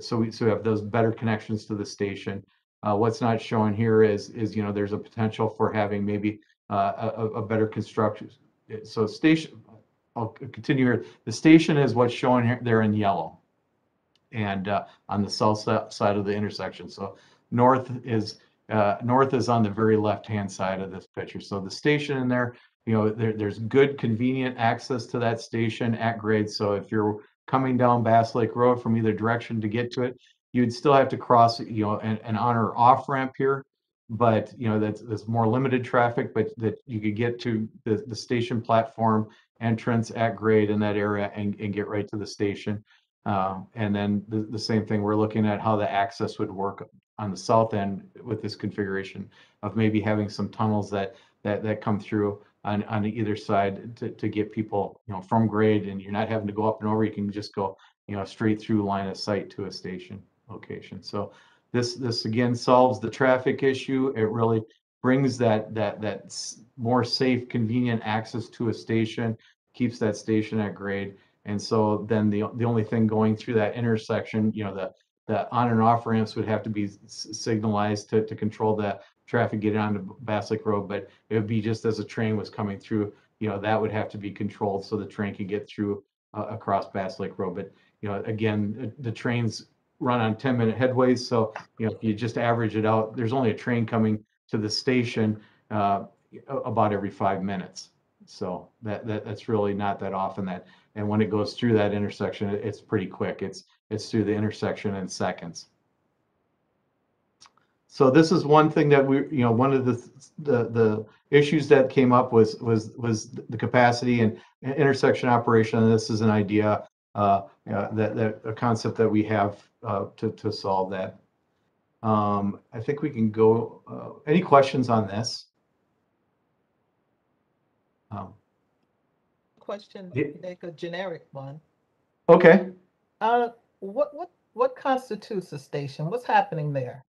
so we have those better connections to the station. What's not shown here is there's a potential for having maybe a better construction. So station, I'll continue here. The station is what's shown here there in yellow, and on the south side of the intersection. So north is on the very left-hand side of this picture. So the station in there, there's good, convenient access to that station at grade. So if you're coming down Bass Lake Road from either direction to get to it, you'd still have to cross, an on or off ramp here. But that's more limited traffic, but that you could get to the station platform entrance at grade in that area and get right to the station. And then the same thing, we're looking at how the access would work on the south end with this configuration of maybe having some tunnels that come through on either side to get people from grade, and you're not having to go up and over. You can just go straight through line of sight to a station location. So this again solves the traffic issue. It really brings that more safe, convenient access to a station, keeps that station at grade. And so then the only thing going through that intersection, the on and off ramps would have to be signalized to control the traffic getting onto Bass Lake Road. But it would be just as a train was coming through, that would have to be controlled so the train could get through across Bass Lake Road. But again, the trains run on 10-minute headways. So if you just average it out, there's only a train coming to the station about every 5 minutes. So that's really not that often. And when it goes through that intersection, it's pretty quick. It's through the intersection in seconds. So this is one thing that one of the issues that came up was the capacity and intersection operation. And this is an idea, that a concept that we have to solve that. I think we can go. Any questions on this? Question, Yeah. Nick, a generic one. Okay. What constitutes a station? What's happening there?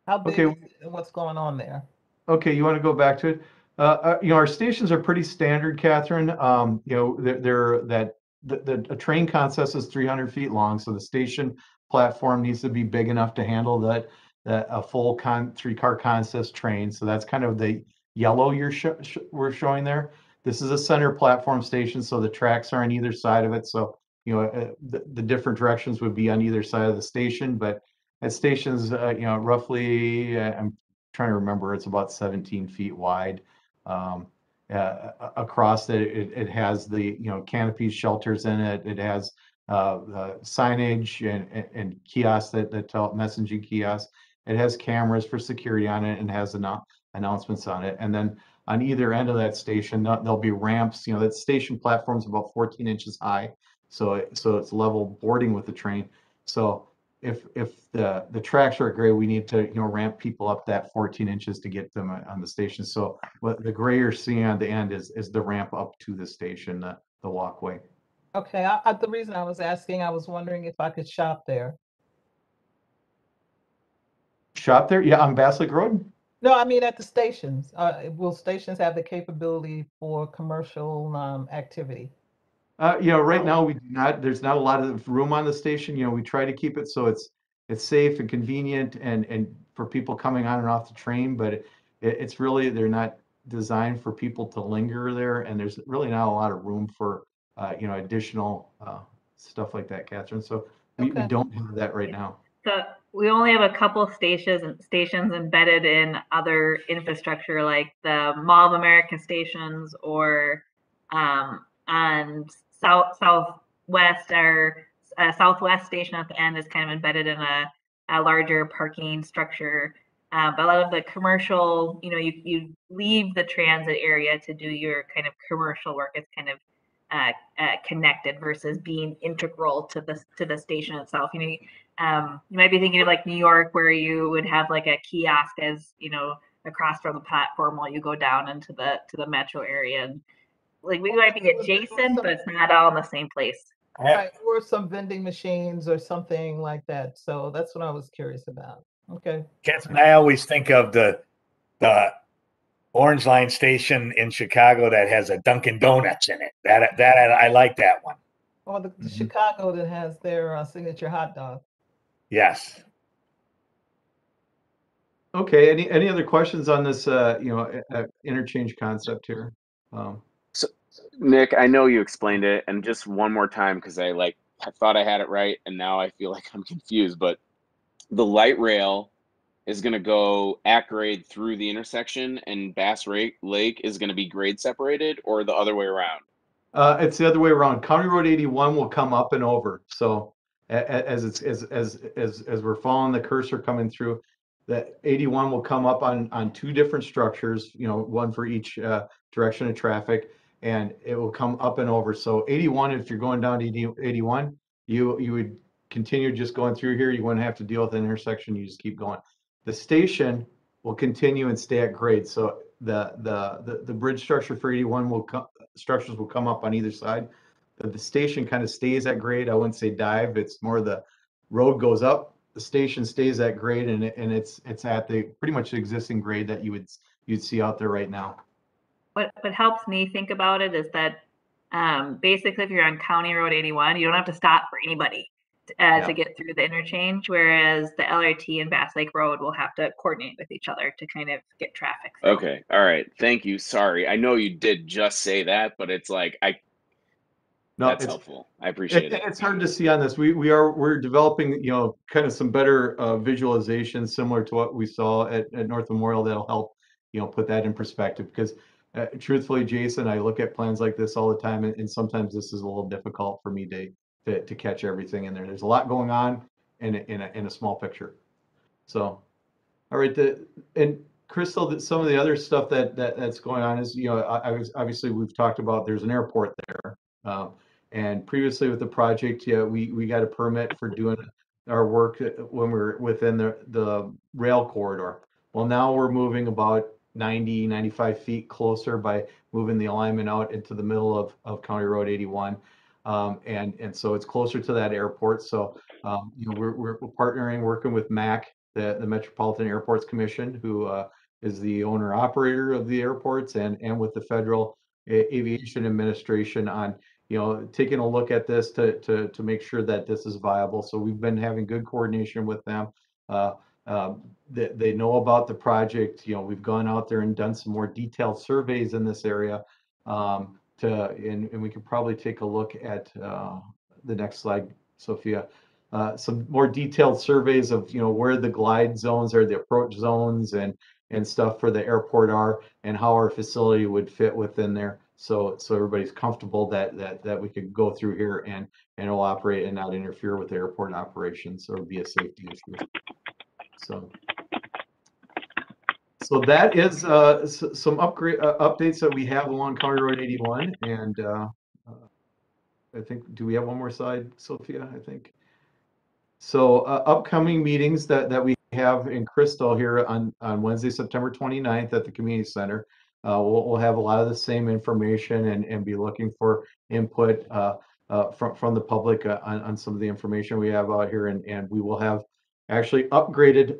How big Okay. is it and what's going on there? Okay, you want to go back to it? Our stations are pretty standard, Catherine. A train consist is 300 feet long, so the station platform needs to be big enough to handle that a full 3-car consist train. So that's kind of the yellow we're showing there. This is a center platform station, so the tracks are on either side of it. So the different directions would be on either side of the station, but that station's roughly I'm trying to remember, it's about 17 feet wide. Across it has the canopies, shelters in it. It has signage and kiosks that tell messaging kiosks. It has cameras for security on it and has announcements on it. And then on either end of that station, there'll be ramps. That station platform is about 14 inches high, so it's level boarding with the train. So if the tracks are at grade, we need to ramp people up that 14 inches to get them on the station. So what the gray you're seeing on the end is the ramp up to the station, the walkway. Okay, the reason I was asking, I was wondering if I could shop there. Shop there? Yeah, on Bass Lake Road? No, I mean at the stations. Will stations have the capability for commercial activity? Right now we do not. There's not a lot of room on the station. We try to keep it so it's safe and convenient and for people coming on and off the train, but it's really, they're not designed for people to linger there, and there's really not a lot of room for additional stuff like that, Catherine. So we don't have that right now. So we only have a couple stations embedded in other infrastructure, like the Mall of America stations, or on southwest, our southwest station at the end is kind of embedded in a larger parking structure. But a lot of the commercial, you leave the transit area to do your kind of commercial work. It's kind of connected versus being integral to the station itself. You might be thinking of like New York, where you would have like a kiosk as across from the platform while you go down into the metro area. And like we might be adjacent, but it's not all in the same place. Right, or some vending machines or something like that. So that's what I was curious about. Okay. Catherine, I always think of the Orange Line station in Chicago that has a Dunkin' Donuts in it. That I like that one. Or the Chicago that has their signature hot dog. Yes. Okay. Any other questions on this interchange concept here? So, Nick, I know you explained it, and just one more time, because I thought I had it right, and now I feel like I'm confused. But the light rail is going to go at grade through the intersection, and Bass Lake is going to be grade separated, or the other way around? It's the other way around. County Road 81 will come up and over. So as we're following the cursor coming through, the 81 will come up on 2 different structures, one for each direction of traffic, and it will come up and over. So 81, if you're going down to 81, you would continue just going through here. You wouldn't have to deal with an intersection. You just keep going. The station will continue and stay at grade. So the bridge structure for 81 structures will come up on either side. The station kind of stays at grade. I wouldn't say dive. It's more the road goes up, the station stays at grade, and it's at the pretty much the existing grade that you'd see out there right now. What helps me think about it is that basically if you're on County Road 81, you don't have to stop for anybody to get through the interchange, whereas the LRT and Bass Lake Road will have to coordinate with each other to kind of get traffic through. Okay. All right. Thank you. Sorry. I know you did just say that, but it's like that's helpful. I appreciate it. It's hard to see on this. We're developing, kind of some better visualization similar to what we saw at North Memorial that'll help, put that in perspective. Because truthfully, Jason, I look at plans like this all the time, and sometimes this is a little difficult for me to catch everything in there. There's a lot going on in a small picture. So, all right. And Crystal, some of the other stuff that's going on is, obviously we've talked about there's an airport there. And previously with the project, we got a permit for doing our work when we're within the rail corridor. Well, now we're moving about 95 feet closer by moving the alignment out into the middle of County Road 81. And so it's closer to that airport. So, we're partnering, working with MAC, the Metropolitan Airports Commission, who the owner operator of the airports and with the Federal Aviation Administration on, taking a look at this to make sure that this is viable. So we've been having good coordination with them. They know about the project. We've gone out there and done some more detailed surveys in this area. And we could probably take a look at the next slide, Sophia. Some more detailed surveys of where the glide zones are, the approach zones, and stuff for the airport are, and how our facility would fit within there. So everybody's comfortable that we could go through here and it'll operate and not interfere with the airport operations or be a safety issue. So that is some updates that we have along County Road 81, and I think, do we have one more slide, Sophia? I think. So upcoming meetings that we have in Crystal here on Wednesday, September 29th at the Community Center. We'll have a lot of the same information and be looking for input from the public on some of the information we have out here, and we will have actually upgraded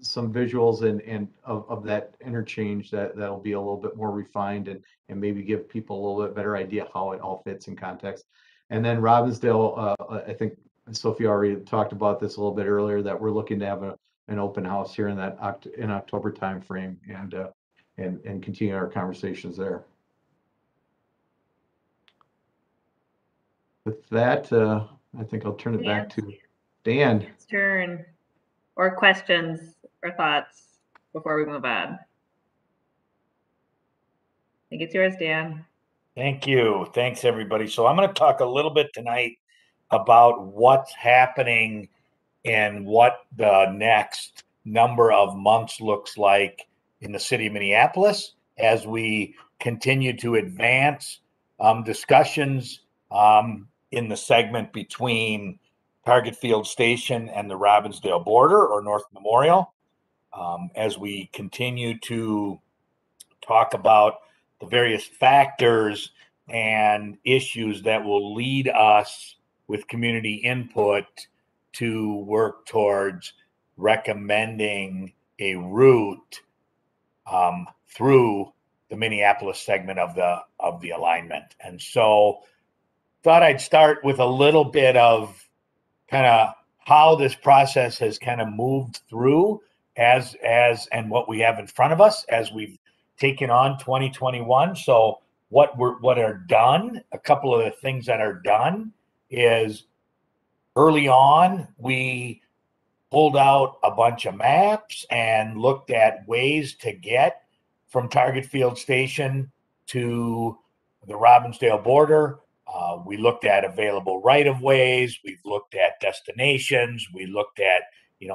some visuals and of that interchange that'll be a little bit more refined and maybe give people a little bit better idea how it all fits in context. And then Robinsdale, I think Sophia already talked about this a little bit earlier, that we're looking to have an open house here in October timeframe and continue our conversations there. With that, I think I'll turn it back to Dan. It's turn. Or questions or thoughts before we move on. I think it's yours, Dan. Thank you. Thanks, everybody. So I'm going to talk a little bit tonight about what's happening and what the next number of months looks like in the city of Minneapolis as we continue to advance discussions in the segment between Target Field Station and the Robinsdale border or North Memorial, as we continue to talk about the various factors and issues that will lead us with community input to work towards recommending a route through the Minneapolis segment of the alignment. And so thought I'd start with a little bit of kind of how this process has kind of moved through as and what we have in front of us as we've taken on 2021. So what are done, a couple of the things that are done is early on, we pulled out a bunch of maps and looked at ways to get from Target Field Station to the Robinsdale border. We looked at available right-of-ways. We've looked at destinations. We looked at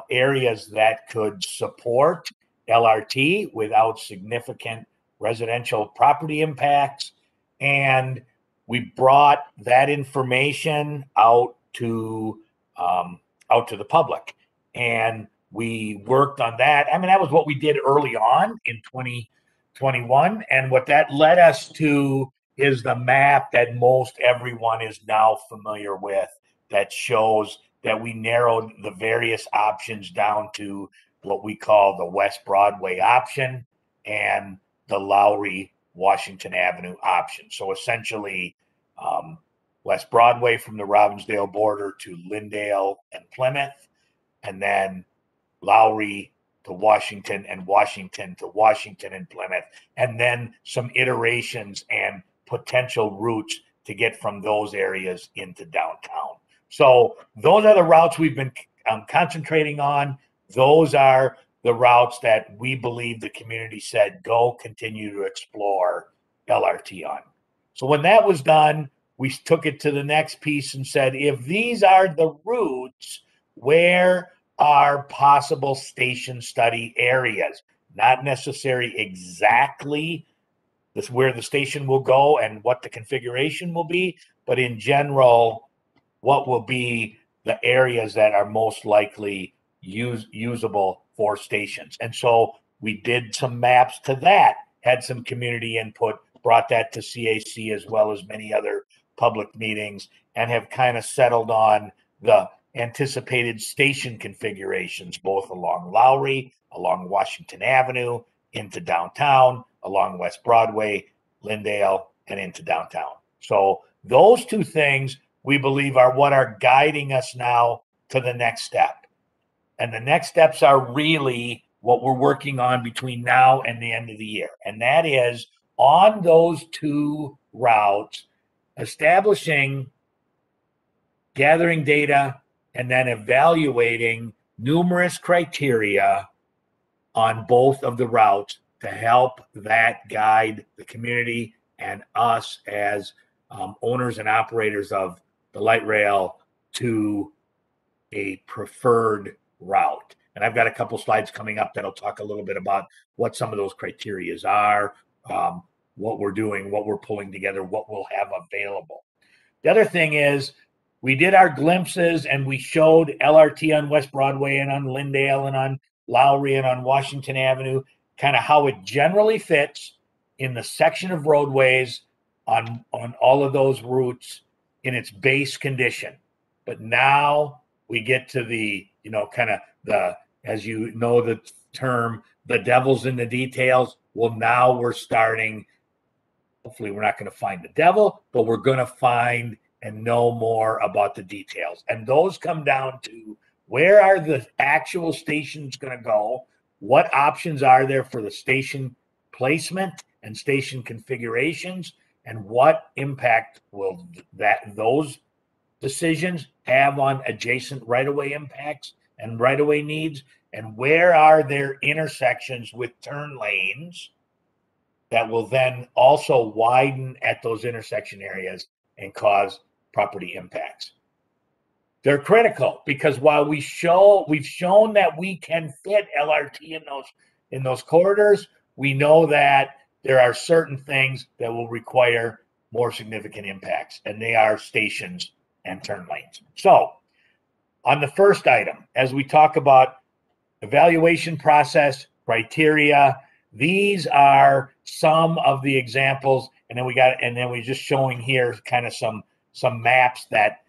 areas that could support LRT without significant residential property impacts. And we brought that information out to the public. And we worked on that. I mean, that was what we did early on in 2021. And what that led us to is the map that most everyone is now familiar with, that shows that we narrowed the various options down to what we call the West Broadway option and the Lowry Washington Avenue option. So essentially, West Broadway from the Robinsdale border to Lyndale and Plymouth, and then Lowry to Washington and Washington to Washington and Plymouth, and then some iterations and potential routes to get from those areas into downtown. So those are the routes we've been concentrating on. Those are the routes that we believe the community said, go continue to explore LRT on. So when that was done, we took it to the next piece and said, if these are the routes, where are possible station study areas? Not necessarily exactly where the station will go and what the configuration will be, but in general, what will be the areas that are most likely usable for stations. And so we did some maps to that, had some community input, brought that to CAC as well as many other public meetings, and have kind of settled on the anticipated station configurations, both along Lowry, along Washington Avenue, into downtown, along West Broadway, Lyndale, and into downtown. So those two things we believe are what are guiding us now to the next step. And the next steps are really what we're working on between now and the end of the year. And that is on those two routes, establishing, gathering data, and then evaluating numerous criteria on both of the routes to help that guide the community and us as owners and operators of the light rail to a preferred route. And I've got a couple slides coming up that'll talk a little bit about what some of those criterias are, what we're doing, what we're pulling together, what we'll have available. The other thing is we did our glimpses and we showed LRT on West Broadway and on Lyndale and on Lowry and on Washington Avenue, kind of how it generally fits in the section of roadways on all of those routes in its base condition. But now we get to the, kind of the, as you know, the term, the devil's in the details. Well, now we're starting, hopefully we're not going to find the devil, but we're going to find and know more about the details. And those come down to where are the actual stations going to go? What options are there for the station placement and station configurations? And what impact will those decisions have on adjacent right-of-way impacts and right-of-way needs? And where are there intersections with turn lanes that will then also widen at those intersection areas and cause property impacts? They're critical because while we've shown that we can fit LRT in those corridors, we know that there are certain things that will require more significant impacts, and they are stations and turn lanes. So on the first item, as we talk about evaluation process, criteria, these are some of the examples, and then we're just showing here kind of some maps that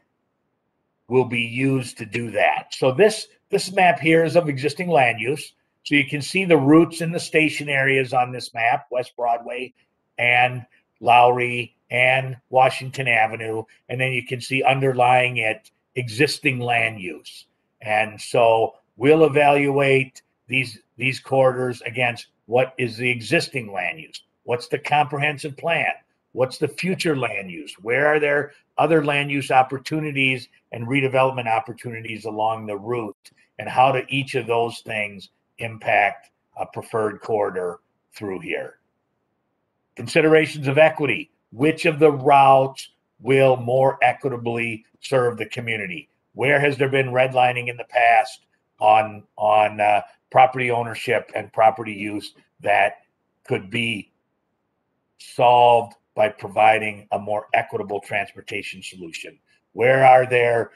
will be used to do that. So this map here is of existing land use. So you can see the routes in the station areas on this map, West Broadway and Lowry and Washington Avenue. And then you can see underlying it existing land use. And so we'll evaluate these corridors against what is the existing land use. What's the comprehensive plan? What's the future land use? Where are there other land use opportunities and redevelopment opportunities along the route? And how do each of those things impact a preferred corridor through here? Considerations of equity. Which of the routes will more equitably serve the community? Where has there been redlining in the past on property ownership and property use that could be solved by providing a more equitable transportation solution? Where are there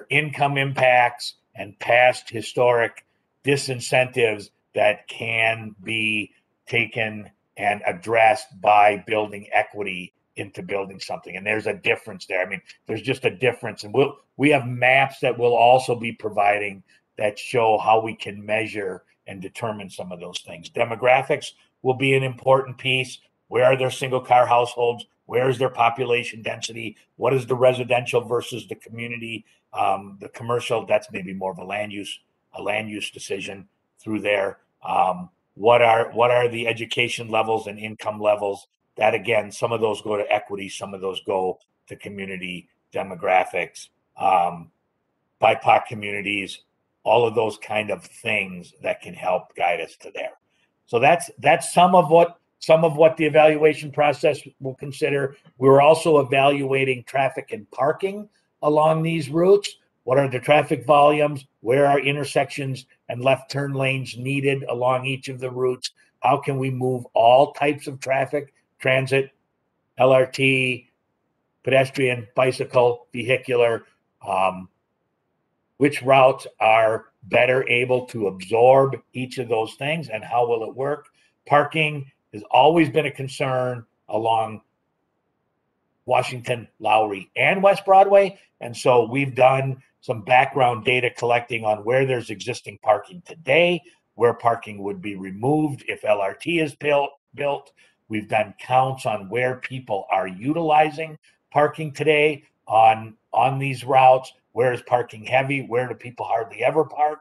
income impacts and past historic disincentives that can be taken and addressed by building equity into building something? And there's a difference there. I mean, there's just a difference. And we have maps that we'll also be providing that show how we can measure and determine some of those things. Demographics will be an important piece. Where are there single car households? Where is their population density? What is the residential versus the community? The commercial, that's maybe more of a land use decision through there. What are the education levels and income levels? That again, some of those go to equity, some of those go to community demographics, BIPOC communities, all of those kind of things that can help guide us to there. So that's some of what the evaluation process will consider. We're also evaluating traffic and parking along these routes. What are the traffic volumes? Where are intersections and left turn lanes needed along each of the routes? How can we move all types of traffic, transit, LRT, pedestrian, bicycle, vehicular? Which routes are better able to absorb each of those things, and how will it work? Parking has always been a concern along Washington, Lowry, and West Broadway. And so we've done some background data collecting on where there's existing parking today, where parking would be removed if LRT is built. We've done counts on where people are utilizing parking today on these routes. Where is parking heavy? Where do people hardly ever park?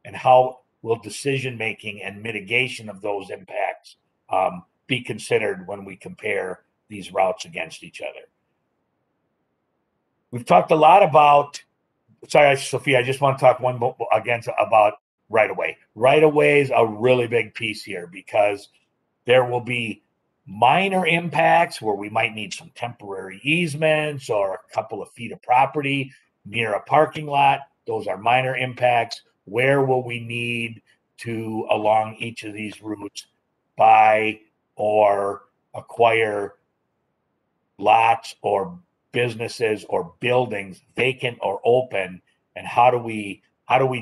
And how will decision making and mitigation of those impacts be considered when we compare these routes against each other? We've talked a lot about, sorry, Sophia, I just want to talk about right-of-way. Right-of-way is a really big piece here because there will be minor impacts where we might need some temporary easements or a couple of feet of property near a parking lot. Those are minor impacts. Where will we need to, along each of these routes, buy or acquire lots or businesses or buildings, vacant or open, and how do we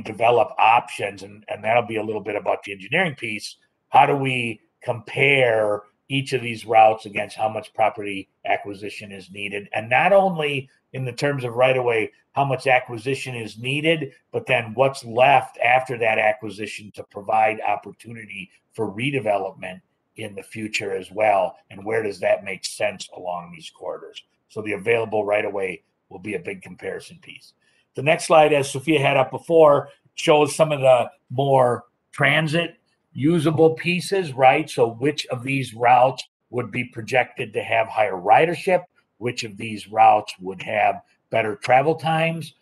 develop options? And that'll be a little bit about the engineering piece. How do we compare each of these routes against how much property acquisition is needed? And not only in the terms of right-of-way, how much acquisition is needed, but then what's left after that acquisition to provide opportunity for redevelopment in the future as well, and where does that make sense along these corridors? So the available right-of-way will be a big comparison piece. The next slide, as Sophia had up before, shows some of the more transit usable pieces, right? So which of these routes would be projected to have higher ridership? Which of these routes would have better travel times?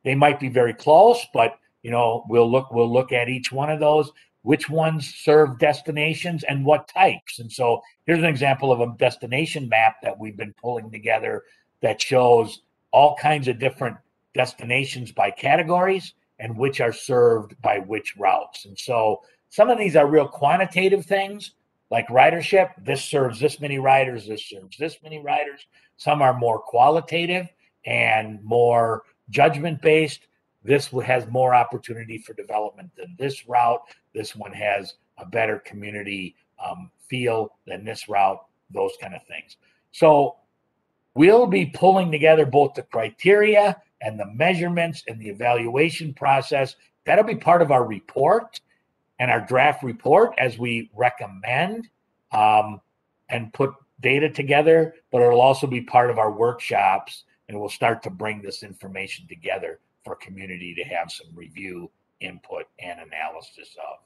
They might be very close, but we'll look at each one of those. Which ones serve destinations and what types? And so here's an example of a destination map that we've been pulling together that shows all kinds of different destinations by categories and which are served by which routes. And so some of these are real quantitative things like ridership. This serves this many riders, this serves this many riders. Some are more qualitative and more judgment-based. This has more opportunity for development than this route. This one has a better community feel than this route, those kind of things. So we'll be pulling together both the criteria and the measurements and the evaluation process. That'll be part of our report and our draft report as we recommend and put data together, but it'll also be part of our workshops, and we'll start to bring this information together for community to have some review, input, and analysis of.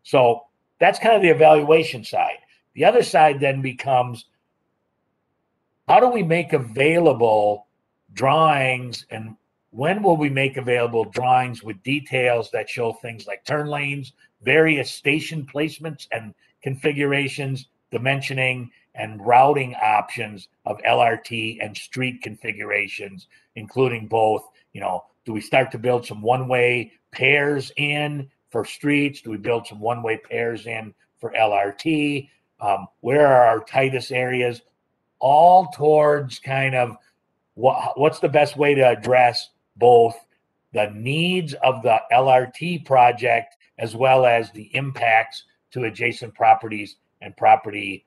So that's kind of the evaluation side. The other side then becomes, how do we make available drawings, and when will we make available drawings with details that show things like turn lanes, various station placements and configurations, dimensioning, and routing options of LRT and street configurations, including both, do we start to build some one-way pairs in for streets? Do we build some one-way pairs in for LRT? Where are our tightest areas? All towards kind of what's the best way to address both the needs of the LRT project as well as the impacts to adjacent properties and property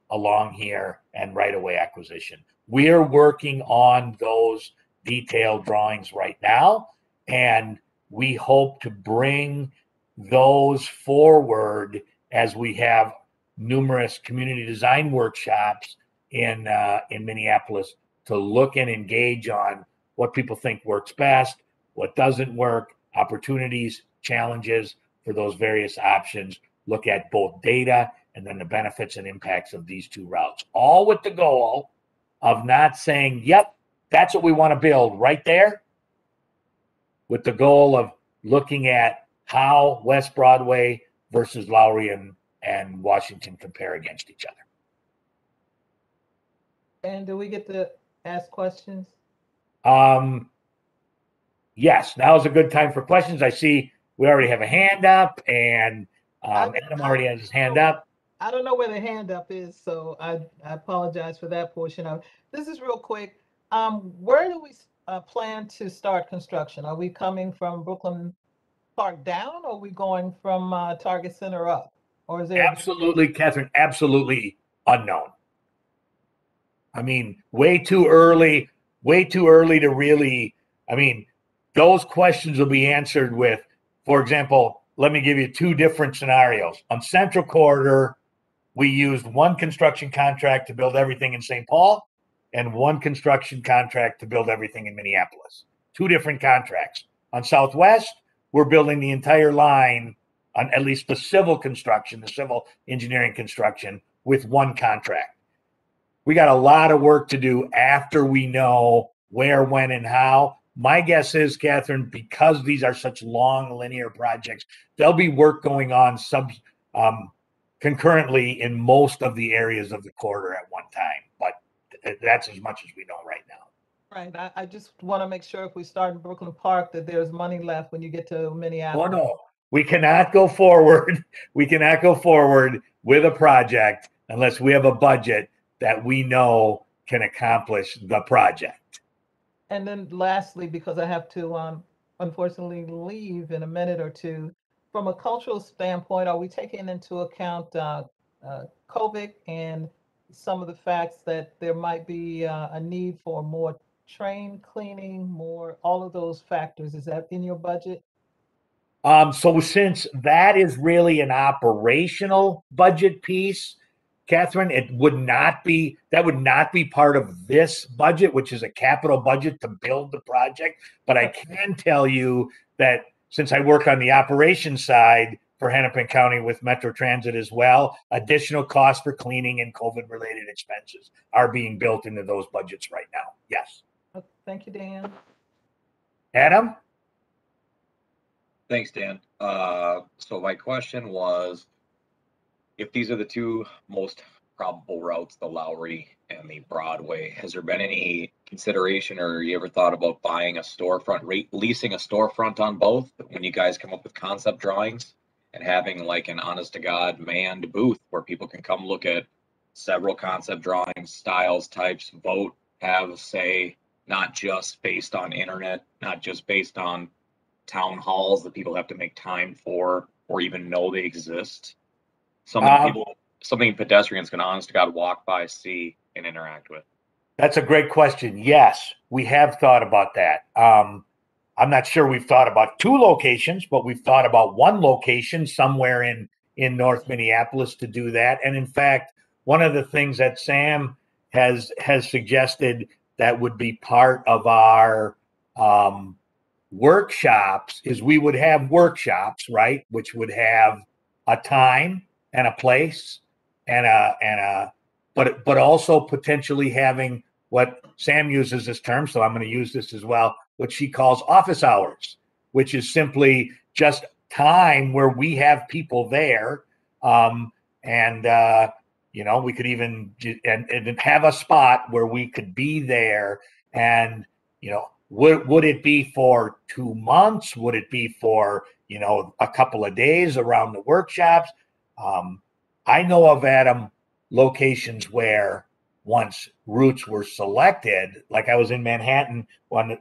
along here and right-of-way acquisition. We're working on those detailed drawings right now, and we hope to bring those forward as we have numerous community design workshops in Minneapolis to look and engage on what people think works best, what doesn't work, opportunities, challenges for those various options, look at both data and then the benefits and impacts of these two routes, all with the goal of not saying, yep, that's what we want to build right there, with the goal of looking at how West Broadway versus Lowry and Washington compare against each other. And do we get to ask questions? Yes, now is a good time for questions. I see we already have a hand up, and Adam already has his hand up. I don't know where the hand up is, so I apologize for that portion of it. This is real quick. Where do we plan to start construction? Are we coming from Brooklyn Park down, or are we going from Target Center up? Or is there Absolutely, Catherine, absolutely unknown. I mean, way too early to really, I mean, those questions will be answered with, for example, let me give you two different scenarios. On Central Corridor, we used one construction contract to build everything in St. Paul and one construction contract to build everything in Minneapolis. Two different contracts. On Southwest, we're building the entire line on at least the civil construction, the civil engineering construction, with one contract. We got a lot of work to do after we know where, when, and how. My guess is, Catherine, because these are such long linear projects, there'll be work going on concurrently in most of the areas of the corridor at one time. But that's as much as we know right now. Right. I just want to make sure if we start in Brooklyn Park that there's money left when you get to Oh, Minneapolis. no. We cannot go forward. We cannot go forward with a project unless we have a budget that we know can accomplish the project. And then lastly, because I have to unfortunately leave in a minute or two, from a cultural standpoint, are we taking into account COVID and some of the facts that there might be a need for more train cleaning, more, all of those factors? Is that in your budget? So since that is really an operational budget piece, Catherine, that would not be part of this budget, which is a capital budget to build the project. But I can tell you that since I work on the operations side for Hennepin County with Metro Transit as well, additional costs for cleaning and COVID-related expenses are being built into those budgets right now. Yes. Thank you, Dan. Adam? Thanks, Dan. So my question was, if these are the two most probable routes, the Lowry and the Broadway, has there been any consideration, or you ever thought about buying a storefront, leasing a storefront on both when you guys come up with concept drawings, and having like an honest to God manned booth where people can come look at several concept drawings, styles, types, vote, have say, not just based on internet, not just based on town halls that people have to make time for or even know they exist. Something pedestrians can honest to God walk by, see, and interact with. That's a great question. Yes, we have thought about that. I'm not sure we've thought about two locations, but we've thought about one location somewhere in North Minneapolis to do that. And in fact, one of the things that Sam has suggested that would be part of our workshops is we would have workshops, right, which would have a time and a place but also potentially having what Sam uses this term, so I'm going to use this as well, what she calls office hours, which is simply just time where we have people there, we could even and have a spot where we could be there, and would it be for 2 months? Would it be for a couple of days around the workshops? I know of, Adam, locations where once routes were selected, like I was in Manhattan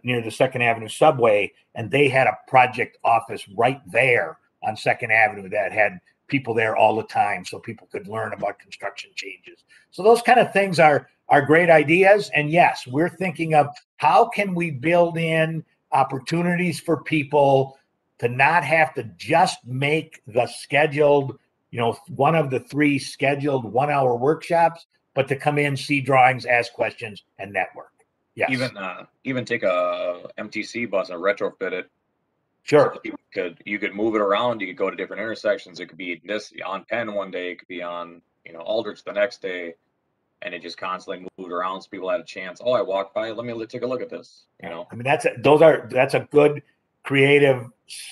near the 2nd Avenue subway, and they had a project office right there on 2nd Avenue that had people there all the time so people could learn about construction changes. So those kind of things are great ideas. And yes, we're thinking of how can we build in opportunities for people to not have to just make the scheduled, one of the 3 scheduled 1-hour workshops, but to come in, see drawings, ask questions, and network. Yes. Even take a MTC bus and retrofit it. Sure. So you could move it around. You could go to different intersections. It could be this on Penn one day. It could be on Aldrich the next day, and it just constantly moved around so people had a chance. Oh, I walked by. Let me take a look at this. I mean, that's a good creative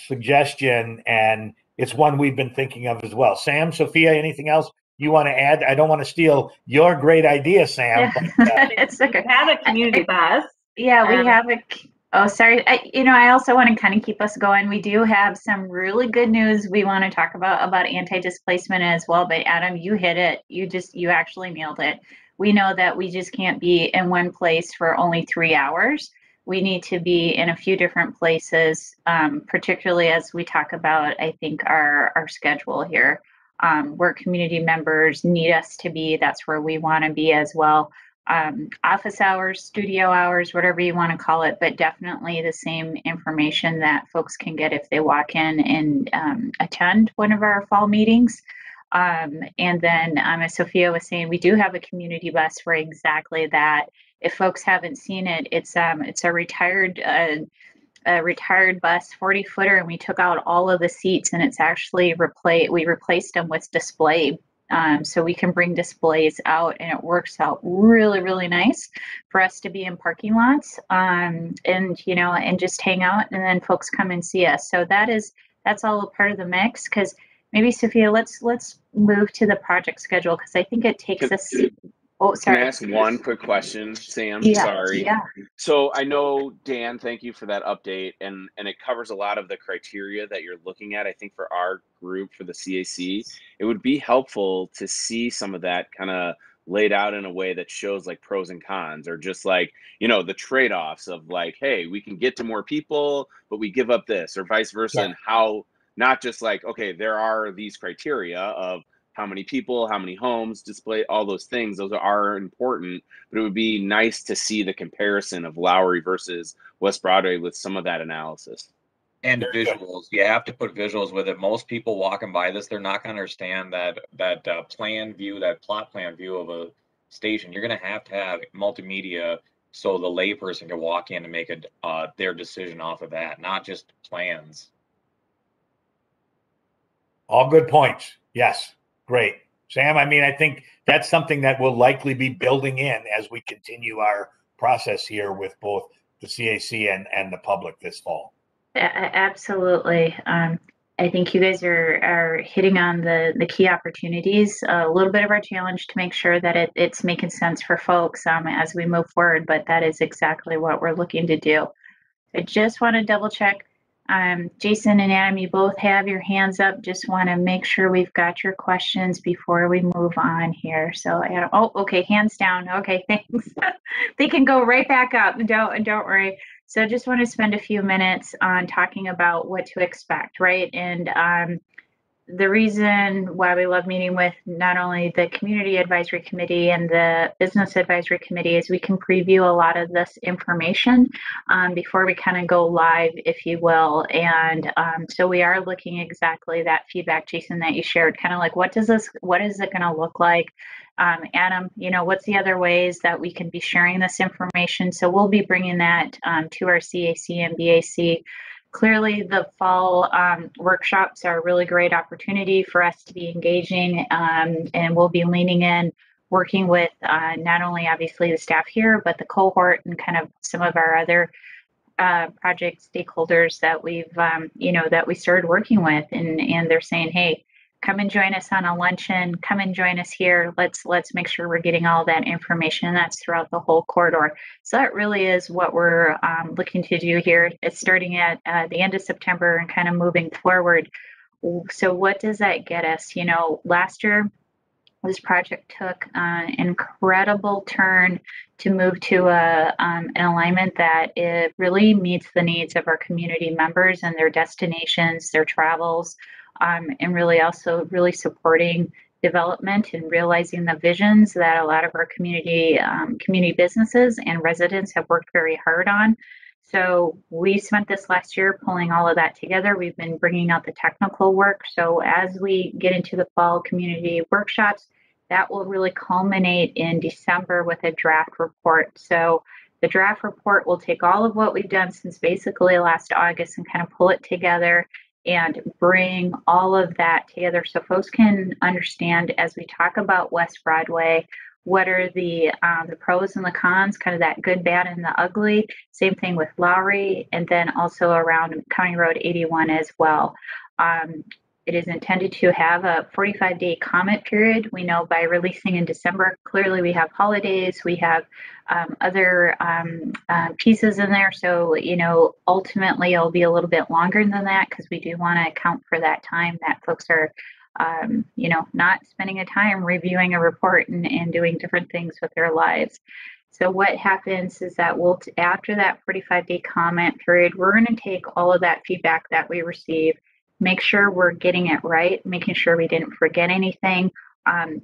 suggestion, and it's one we've been thinking of as well. Sam, Sophia, anything else you want to add? I don't want to steal your great idea, Sam. But, it's okay. We have a community bus. Yeah, we have a. Oh, sorry. I also want to kind of keep us going. We do have some really good news we want to talk about anti-displacement as well. But Adam, you hit it. You actually nailed it. We know that we just can't be in one place for only 3 hours. We need to be in a few different places, particularly as we talk about, I think, our schedule here, where community members need us to be. That's where we want to be as well. office hours, studio hours, whatever you want to call it, but definitely the same information that folks can get if they walk in and attend one of our fall meetings. And then, as Sophia was saying, we do have a community bus for exactly that. If folks haven't seen it, it's a retired bus, 40-footer, and we took out all of the seats, and it's actually we replaced them with display. So we can bring displays out, and it works out really, really nice for us to be in parking lots, and just hang out, and then folks come and see us. So that's all a part of the mix. Because maybe Sophia, let's move to the project schedule, because I think it takes us. Oh, sorry. Can I ask one quick question, Sam? Yeah, Sorry. yeah. So I know, Dan, thank you for that update, and it covers a lot of the criteria that you're looking at. I think for our group, for the CAC, it would be helpful to see some of that kind of laid out in a way that shows like pros and cons, or just like, the trade-offs of like, hey, we can get to more people, but we give up this, or vice versa, and how, not just like, okay, there are these criteria of how many people, how many homes, display, all those things. Those are important, but it would be nice to see the comparison of Lowry versus West Broadway with some of that analysis. And visuals. You have to put visuals with it. Most people walking by this, they're not going to understand that plan view, that plot plan view of a station. You're going to have multimedia so the layperson can walk in and make their decision off of that, not just plans. All good points. Yes. Great. Sam, I think that's something that we'll likely be building in as we continue our process here with both the CAC and the public this fall. Absolutely. I think you guys are hitting on the key opportunities. A little bit of our challenge to make sure that it's making sense for folks as we move forward, but that is exactly what we're looking to do. I just want to double check. Jason and Adam, you both have your hands up. Just want to make sure we've got your questions before we move on here. So, Adam, okay, hands down. Okay, thanks. They can go right back up. Don't worry. So, just want to spend a few minutes on talking about what to expect, right? And the reason why we love meeting with not only the Community Advisory Committee and the Business Advisory Committee is we can preview a lot of this information before we kind of go live, if you will. And so we are looking exactly that feedback, Jason, that you shared, kind of like what is it going to look like? Adam, what's the other ways that we can be sharing this information? So we'll be bringing that to our CAC and BAC. Clearly, the fall workshops are a really great opportunity for us to be engaging, and we'll be leaning in, working with not only obviously the staff here, but the cohort and kind of some of our other project stakeholders that we've, that we started working with, and they're saying, hey, come and join us on a luncheon, come and join us here. Let's make sure we're getting all that information. That's throughout the whole corridor. So that really is what we're looking to do here. It's starting at the end of September and kind of moving forward. So what does that get us? Last year, this project took an incredible turn to move to an alignment that it really meets the needs of our community members and their destinations, their travels, and really also really supporting development and realizing the visions that a lot of our community businesses and residents have worked very hard on. So we spent this last year pulling all of that together. We've been bringing out the technical work. So as we get into the fall community workshops, that will really culminate in December with a draft report. So the draft report will take all of what we've done since basically last August and kind of pull it together and bring all of that together so folks can understand, as we talk about West Broadway, what are the pros and the cons, kind of that good, bad, and the ugly. Same thing with Lowry, and then also around County Road 81 as well. It is intended to have a 45-day comment period. We know by releasing in December, clearly we have holidays, we have other pieces in there. So, ultimately it'll be a little bit longer than that because we do want to account for that time that folks are, not spending a time reviewing a report and doing different things with their lives. So what happens is that after that 45-day comment period, we're going to take all of that feedback that we receive, make sure we're getting it right, making sure we didn't forget anything.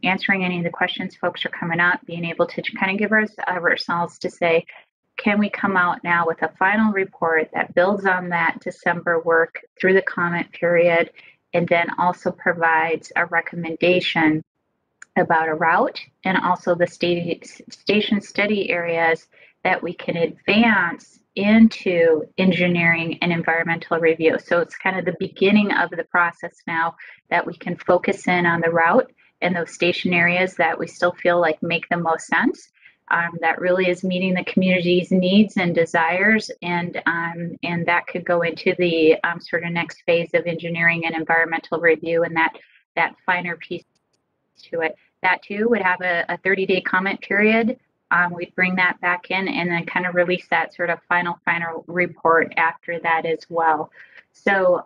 answering any of the questions folks are coming up, being able to kind of give ourselves to say, can we come out now with a final report that builds on that December work through the comment period, and then also provides a recommendation about a route and also the station study areas that we can advance into engineering and environmental review. So it's kind of the beginning of the process now that we can focus in on the route and those station areas that we still feel like make the most sense. That really is meeting the community's needs and desires, and that could go into the sort of next phase of engineering and environmental review, and that finer piece to it. That too would have a 30-day comment period. We'd bring that back in and then kind of release that sort of final report after that as well. So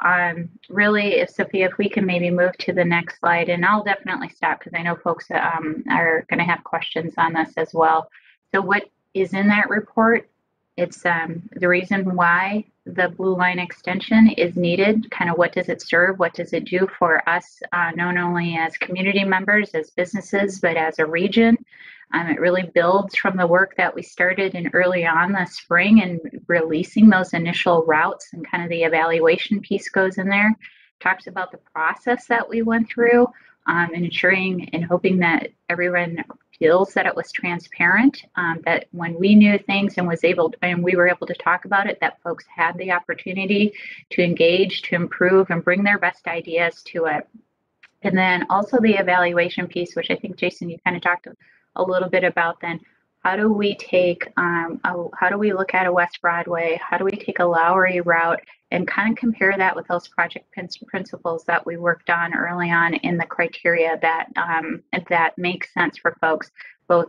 really, if Sophia, if we can maybe move to the next slide, and I'll definitely stop because I know folks are going to have questions on this as well. So what is in that report? It's the reason why the blue line extension is needed, kind of what does it serve, what does it do for us, not only as community members, as businesses, but as a region. It really builds from the work that we started in early on this spring and releasing those initial routes, and kind of the evaluation piece goes in there. Talks about the process that we went through, and ensuring and hoping that everyone feels that it was transparent, that when we knew things and we were able to talk about it, that folks had the opportunity to engage, to improve, and bring their best ideas to it. And then also the evaluation piece, which I think, Jason, you kind of talked a little bit about then. How do we take, how do we look at a West Broadway? How do we take a Lowry route and kind of compare that with those project principles that we worked on early on in the criteria that makes sense for folks, both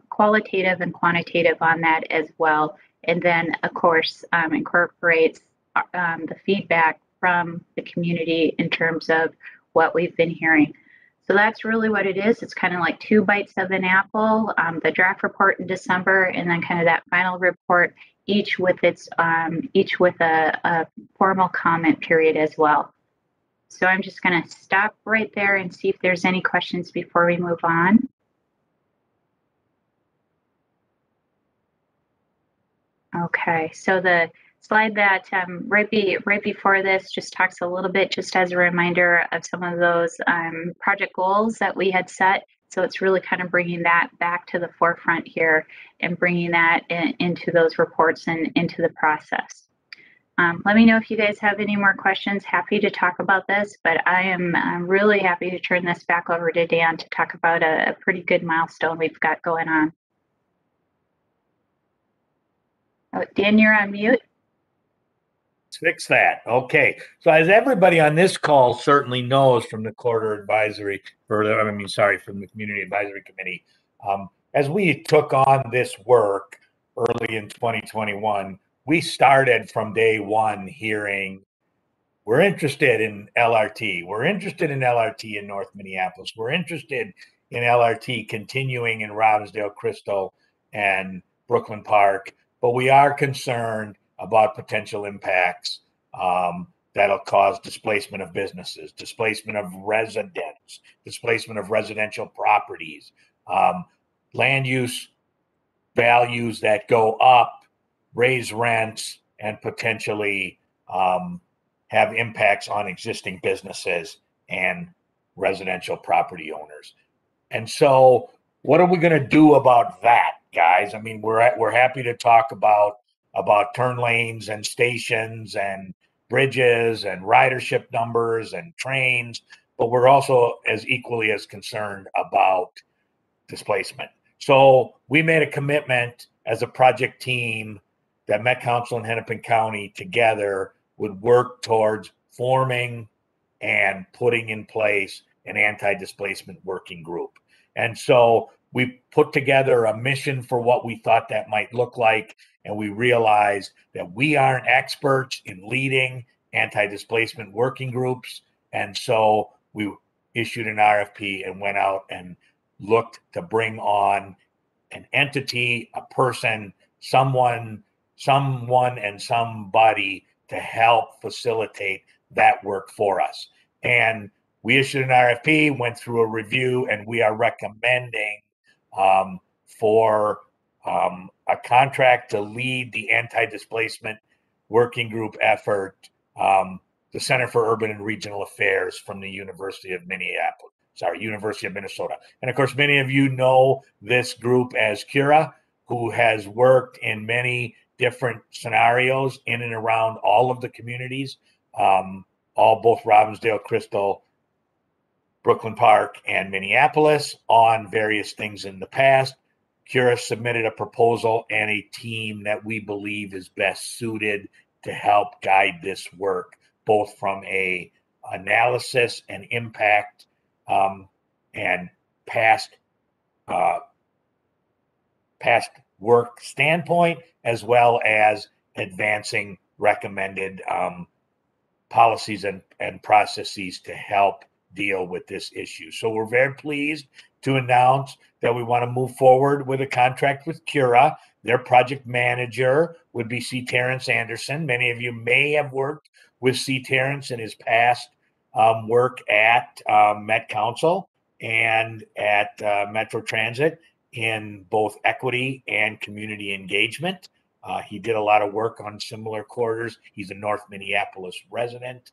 qualitative and quantitative on that as well. And then, of course, incorporates the feedback from the community in terms of what we've been hearing. So that's really what it is. It's kind of like 2 bites of an apple, the draft report in December, and then kind of that final report, each with a formal comment period as well. So I'm just going to stop right there and see if there's any questions before we move on. Okay, so the slide that right before this just talks a little bit, just as a reminder of some of those project goals that we had set. So it's really kind of bringing that back to the forefront here and bringing that into those reports and into the process. Let me know if you guys have any more questions. Happy to talk about this, but I'm really happy to turn this back over to Dan to talk about a pretty good milestone we've got going on. Oh, Dan, you're on mute. Let's fix that. Okay. So as everybody on this call certainly knows from the Corridor Advisory, from the Community Advisory Committee, as we took on this work early in 2021, we started from day one hearing, we're interested in LRT. We're interested in LRT in North Minneapolis. We're interested in LRT continuing in Robinsdale, Crystal, and Brooklyn Park. But we are concerned about potential impacts that'll cause displacement of businesses, displacement of residents, displacement of residential properties, land use values that go up, raise rents, and potentially have impacts on existing businesses and residential property owners. And so what are we going to do about that, guys? I mean, we're happy to talk about turn lanes and stations and bridges and ridership numbers and trains, but we're also equally as concerned about displacement. So we made a commitment as a project team that Met Council and Hennepin County together would work towards forming and putting in place an anti-displacement working group. And so we put together a mission for what we thought that might look like, and we realized that we aren't experts in leading anti-displacement working groups. And so we issued an RFP and went out and looked to bring on an entity, a person, someone and somebody to help facilitate that work for us. And we issued an RFP, went through a review, and we are recommending for a contract to lead the anti-displacement working group effort, the Center for Urban and Regional Affairs from the University of Minnesota. And of course, many of you know this group as CURA, who has worked in many different scenarios in and around all of the communities, both Robbinsdale, Crystal, Brooklyn Park, and Minneapolis on various things in the past. CURA submitted a proposal and a team that we believe is best suited to help guide this work, both from a analysis and impact and past work standpoint, as well as advancing recommended policies and processes to help deal with this issue. So we're very pleased to announce that we want to move forward with a contract with CURA. Their project manager would be C. Terrence Anderson. Many of you may have worked with C. Terrence in his past work at Met Council and at Metro Transit in both equity and community engagement. He did a lot of work on similar corridors. He's a North Minneapolis resident.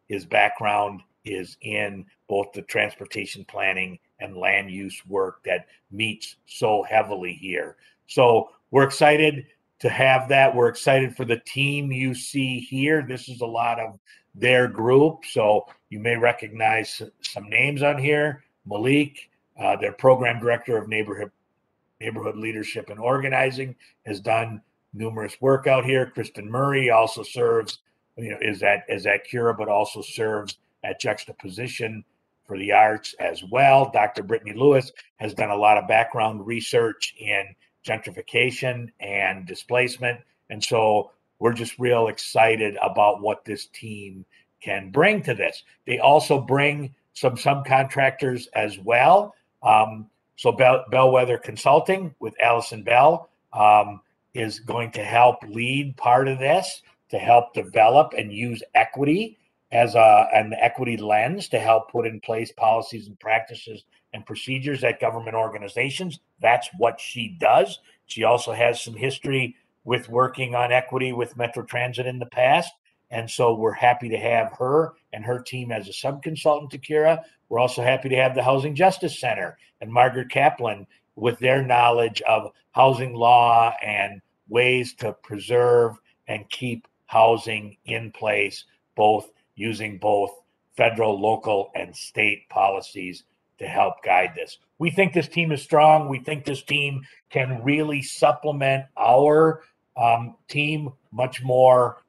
His background is in both the transportation planning and land use work that meets so heavily here. So we're excited to have that. We're excited for the team you see here. This is a lot of their group. So you may recognize some names on here. Malik, their program director of neighborhood leadership and organizing, has done numerous work out here. Kristen Murray also serves, is at CURA, but also serves at Juxtaposition for the Arts as well. Dr. Brittany Lewis has done a lot of background research in gentrification and displacement. And so we're just real excited about what this team can bring to this. They also bring some subcontractors as well. So Bellwether Consulting with Allison Bell is going to help lead part of this, to help develop and use equity as an equity lens to help put in place policies and practices and procedures at government organizations. That's what she does. She also has some history with working on equity with Metro Transit in the past. And so we're happy to have her and her team as a subconsultant to CURA. We're also happy to have the Housing Justice Center and Margaret Kaplan with their knowledge of housing law and ways to preserve and keep housing in place, using both federal, local, and state policies to help guide this. We think this team is strong. We think this team can really supplement our team much more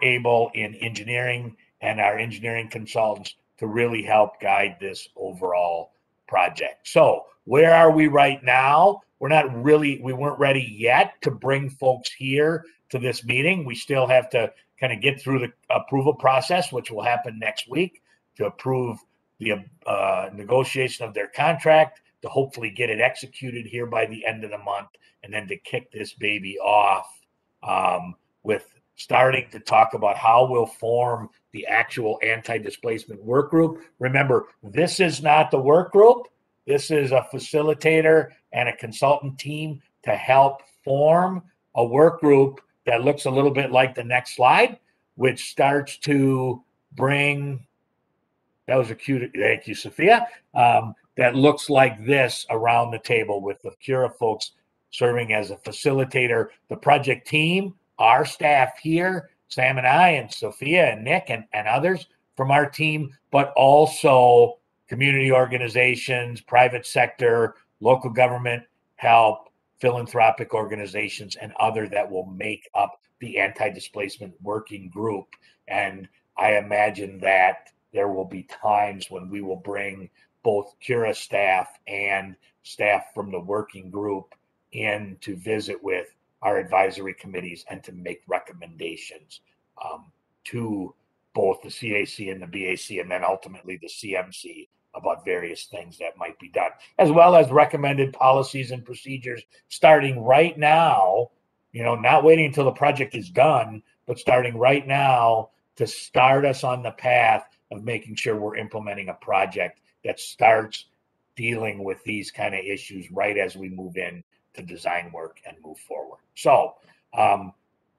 able in engineering and our engineering consultants to really help guide this overall project. So where are we right now? We weren't ready yet to bring folks here to this meeting. We still have to kind of get through the approval process, which will happen next week, to approve the negotiation of their contract, to hopefully get it executed here by the end of the month, and then to kick this baby off with starting to talk about how we'll form the actual anti-displacement work group. Remember, this is not the work group. This is a facilitator and a consultant team to help form a work group that looks a little bit like the next slide, which starts to bring, that was a cute, thank you, Sophia, that looks like this around the table with the CURA folks serving as a facilitator, the project team, our staff here, Sam and I, and Sophia and Nick and others from our team, but also community organizations, private sector, local government help, philanthropic organizations, and other that will make up the anti-displacement working group. And I imagine that there will be times when we will bring both CURA staff and staff from the working group in to visit with our advisory committees and to make recommendations to both the CAC and the BAC, and then ultimately the CMC about various things that might be done, as well as recommended policies and procedures starting right now, not waiting until the project is done, but starting right now to start us on the path of making sure we're implementing a project that starts dealing with these kind of issues right as we move in to design work and move forward. So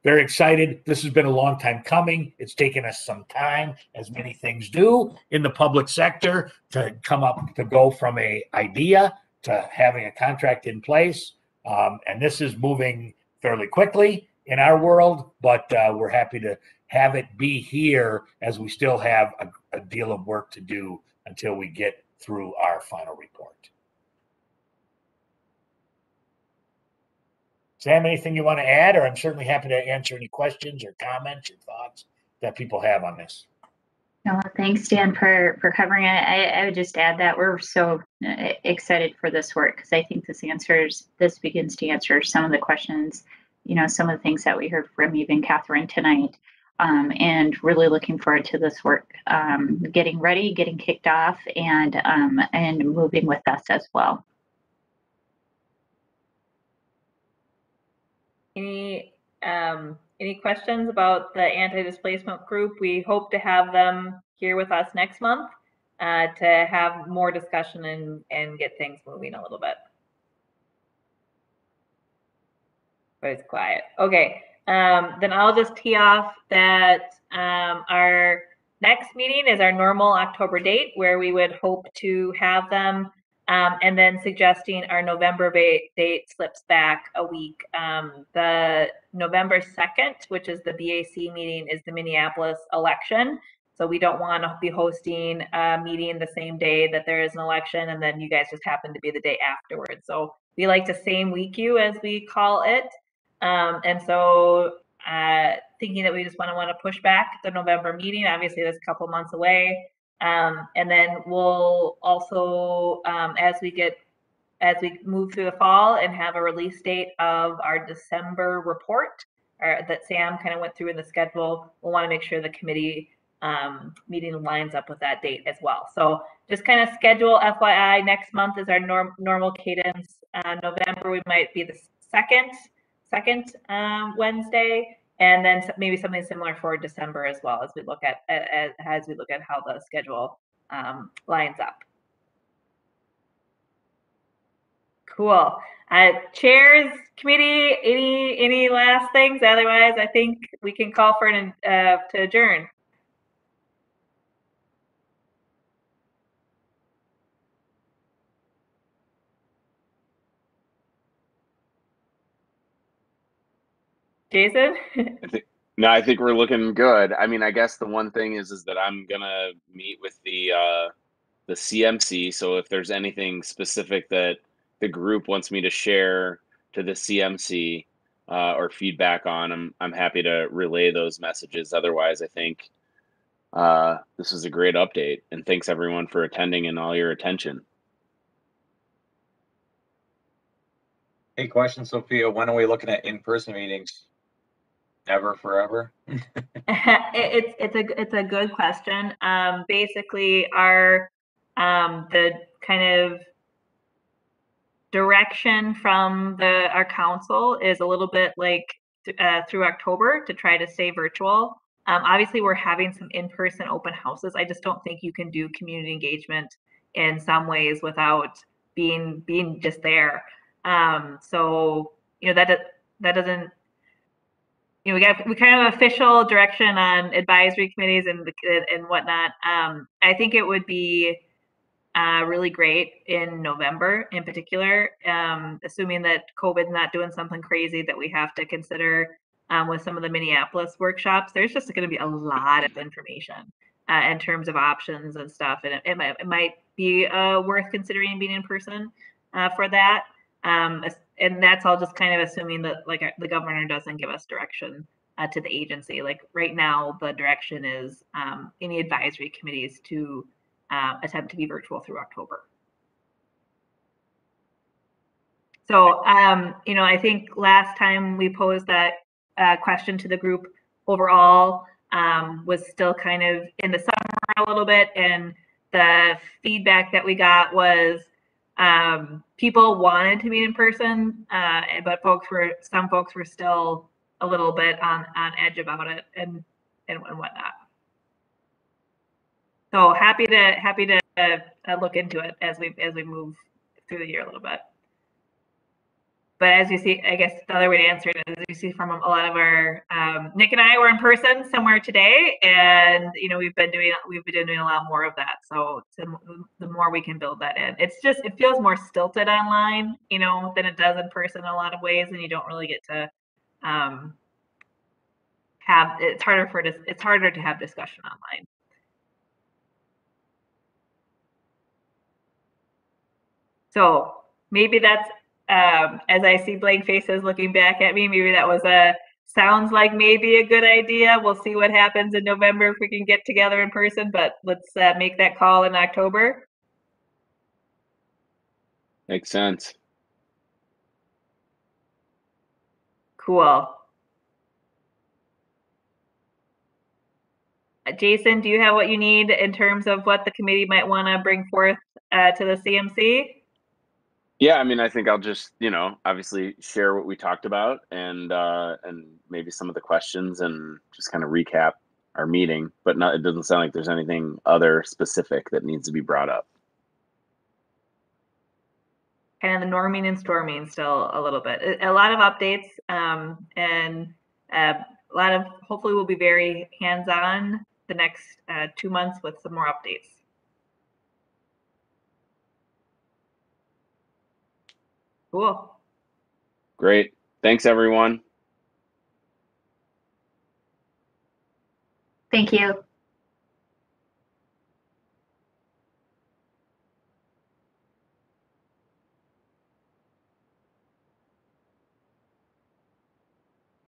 very excited. This has been a long time coming. It's taken us some time, as many things do in the public sector, to come up, to go from an idea to having a contract in place. And this is moving fairly quickly in our world, but we're happy to have it be here as we still have a deal of work to do until we get through our final report. Sam, anything you want to add? Or I'm certainly happy to answer any questions or comments or thoughts that people have on this. No, thanks, Dan, for covering it. I would just add that we're so excited for this work, because I think this begins to answer some of the questions, some of the things that we heard from even Catherine tonight, and really looking forward to this work getting ready, getting kicked off, and moving with us as well. Any questions about the anti-displacement group? We hope to have them here with us next month to have more discussion and get things moving a little bit. But it's quiet. Okay, then I'll just tee off that our next meeting is our normal October date, where we would hope to have them. And then suggesting our November date slips back a week. The November 2nd, which is the BAC meeting, is the Minneapolis election. So we don't want to be hosting a meeting the same day that there is an election, and then you guys just happen to be the day afterwards. So we like to same week you, as we call it. And so thinking that we just want to push back the November meeting. Obviously, that's a couple months away. And then we'll also, as we move through the fall and have a release date of our December report that Sam kind of went through in the schedule, we'll want to make sure the committee meeting lines up with that date as well. So just kind of schedule FYI, next month is our normal cadence. November, we might be the second Wednesday. And then maybe something similar for December as well, as we look at how the schedule lines up. Cool. Chairs, committee, any last things? Otherwise, I think we can call for to adjourn. Jason? I think we're looking good. I mean, I guess the one thing is that I'm gonna meet with the CMC. So if there's anything specific that the group wants me to share to the CMC or feedback on, I'm happy to relay those messages. Otherwise, I think this was a great update, and thanks everyone for attending and all your attention. Hey, question, Sophia. When are we looking at in-person meetings? Never, forever? It's a good question. Basically, our the kind of direction from our council is a little bit like through October to try to stay virtual. Obviously, we're having some in-person open houses. I just don't think you can do community engagement in some ways without being just there. So that doesn't. We kind of official direction on advisory committees and whatnot. I think it would be really great in November, in particular, assuming that COVID's not doing something crazy that we have to consider with some of the Minneapolis workshops. There's just going to be a lot of information in terms of options and stuff, and it might be worth considering being in person for that. And that's all just kind of assuming that the governor doesn't give us direction to the agency. Like right now, the direction is any advisory committees to attempt to be virtual through October. So, I think last time we posed that question to the group overall was still kind of in the summer a little bit, and the feedback that we got was people wanted to meet in person, but some folks were still a little bit on edge about it and whatnot. So happy to look into it as we move through the year a little bit. But as you see, I guess the other way to answer it is, you see from a lot of our Nick and I were in person somewhere today, and we've been doing a lot more of that. So the more we can build that in, it feels more stilted online, than it does in person in a lot of ways, and you don't really get to it's harder to have discussion online. So maybe that's, as I see blank faces looking back at me, maybe that was sounds like maybe a good idea. We'll see what happens in November if we can get together in person, but let's make that call in October. Makes sense. Cool. Jason, do you have what you need in terms of what the committee might want to bring forth to the CMC? Yeah, I mean, I think I'll just, obviously share what we talked about and maybe some of the questions and just kind of recap our meeting, but it doesn't sound like there's anything other specific that needs to be brought up. Kind of the norming and storming still a little bit. A lot of updates and a lot of, hopefully we'll be very hands-on the next 2 months with some more updates. Cool. Great. Thanks, everyone. Thank you.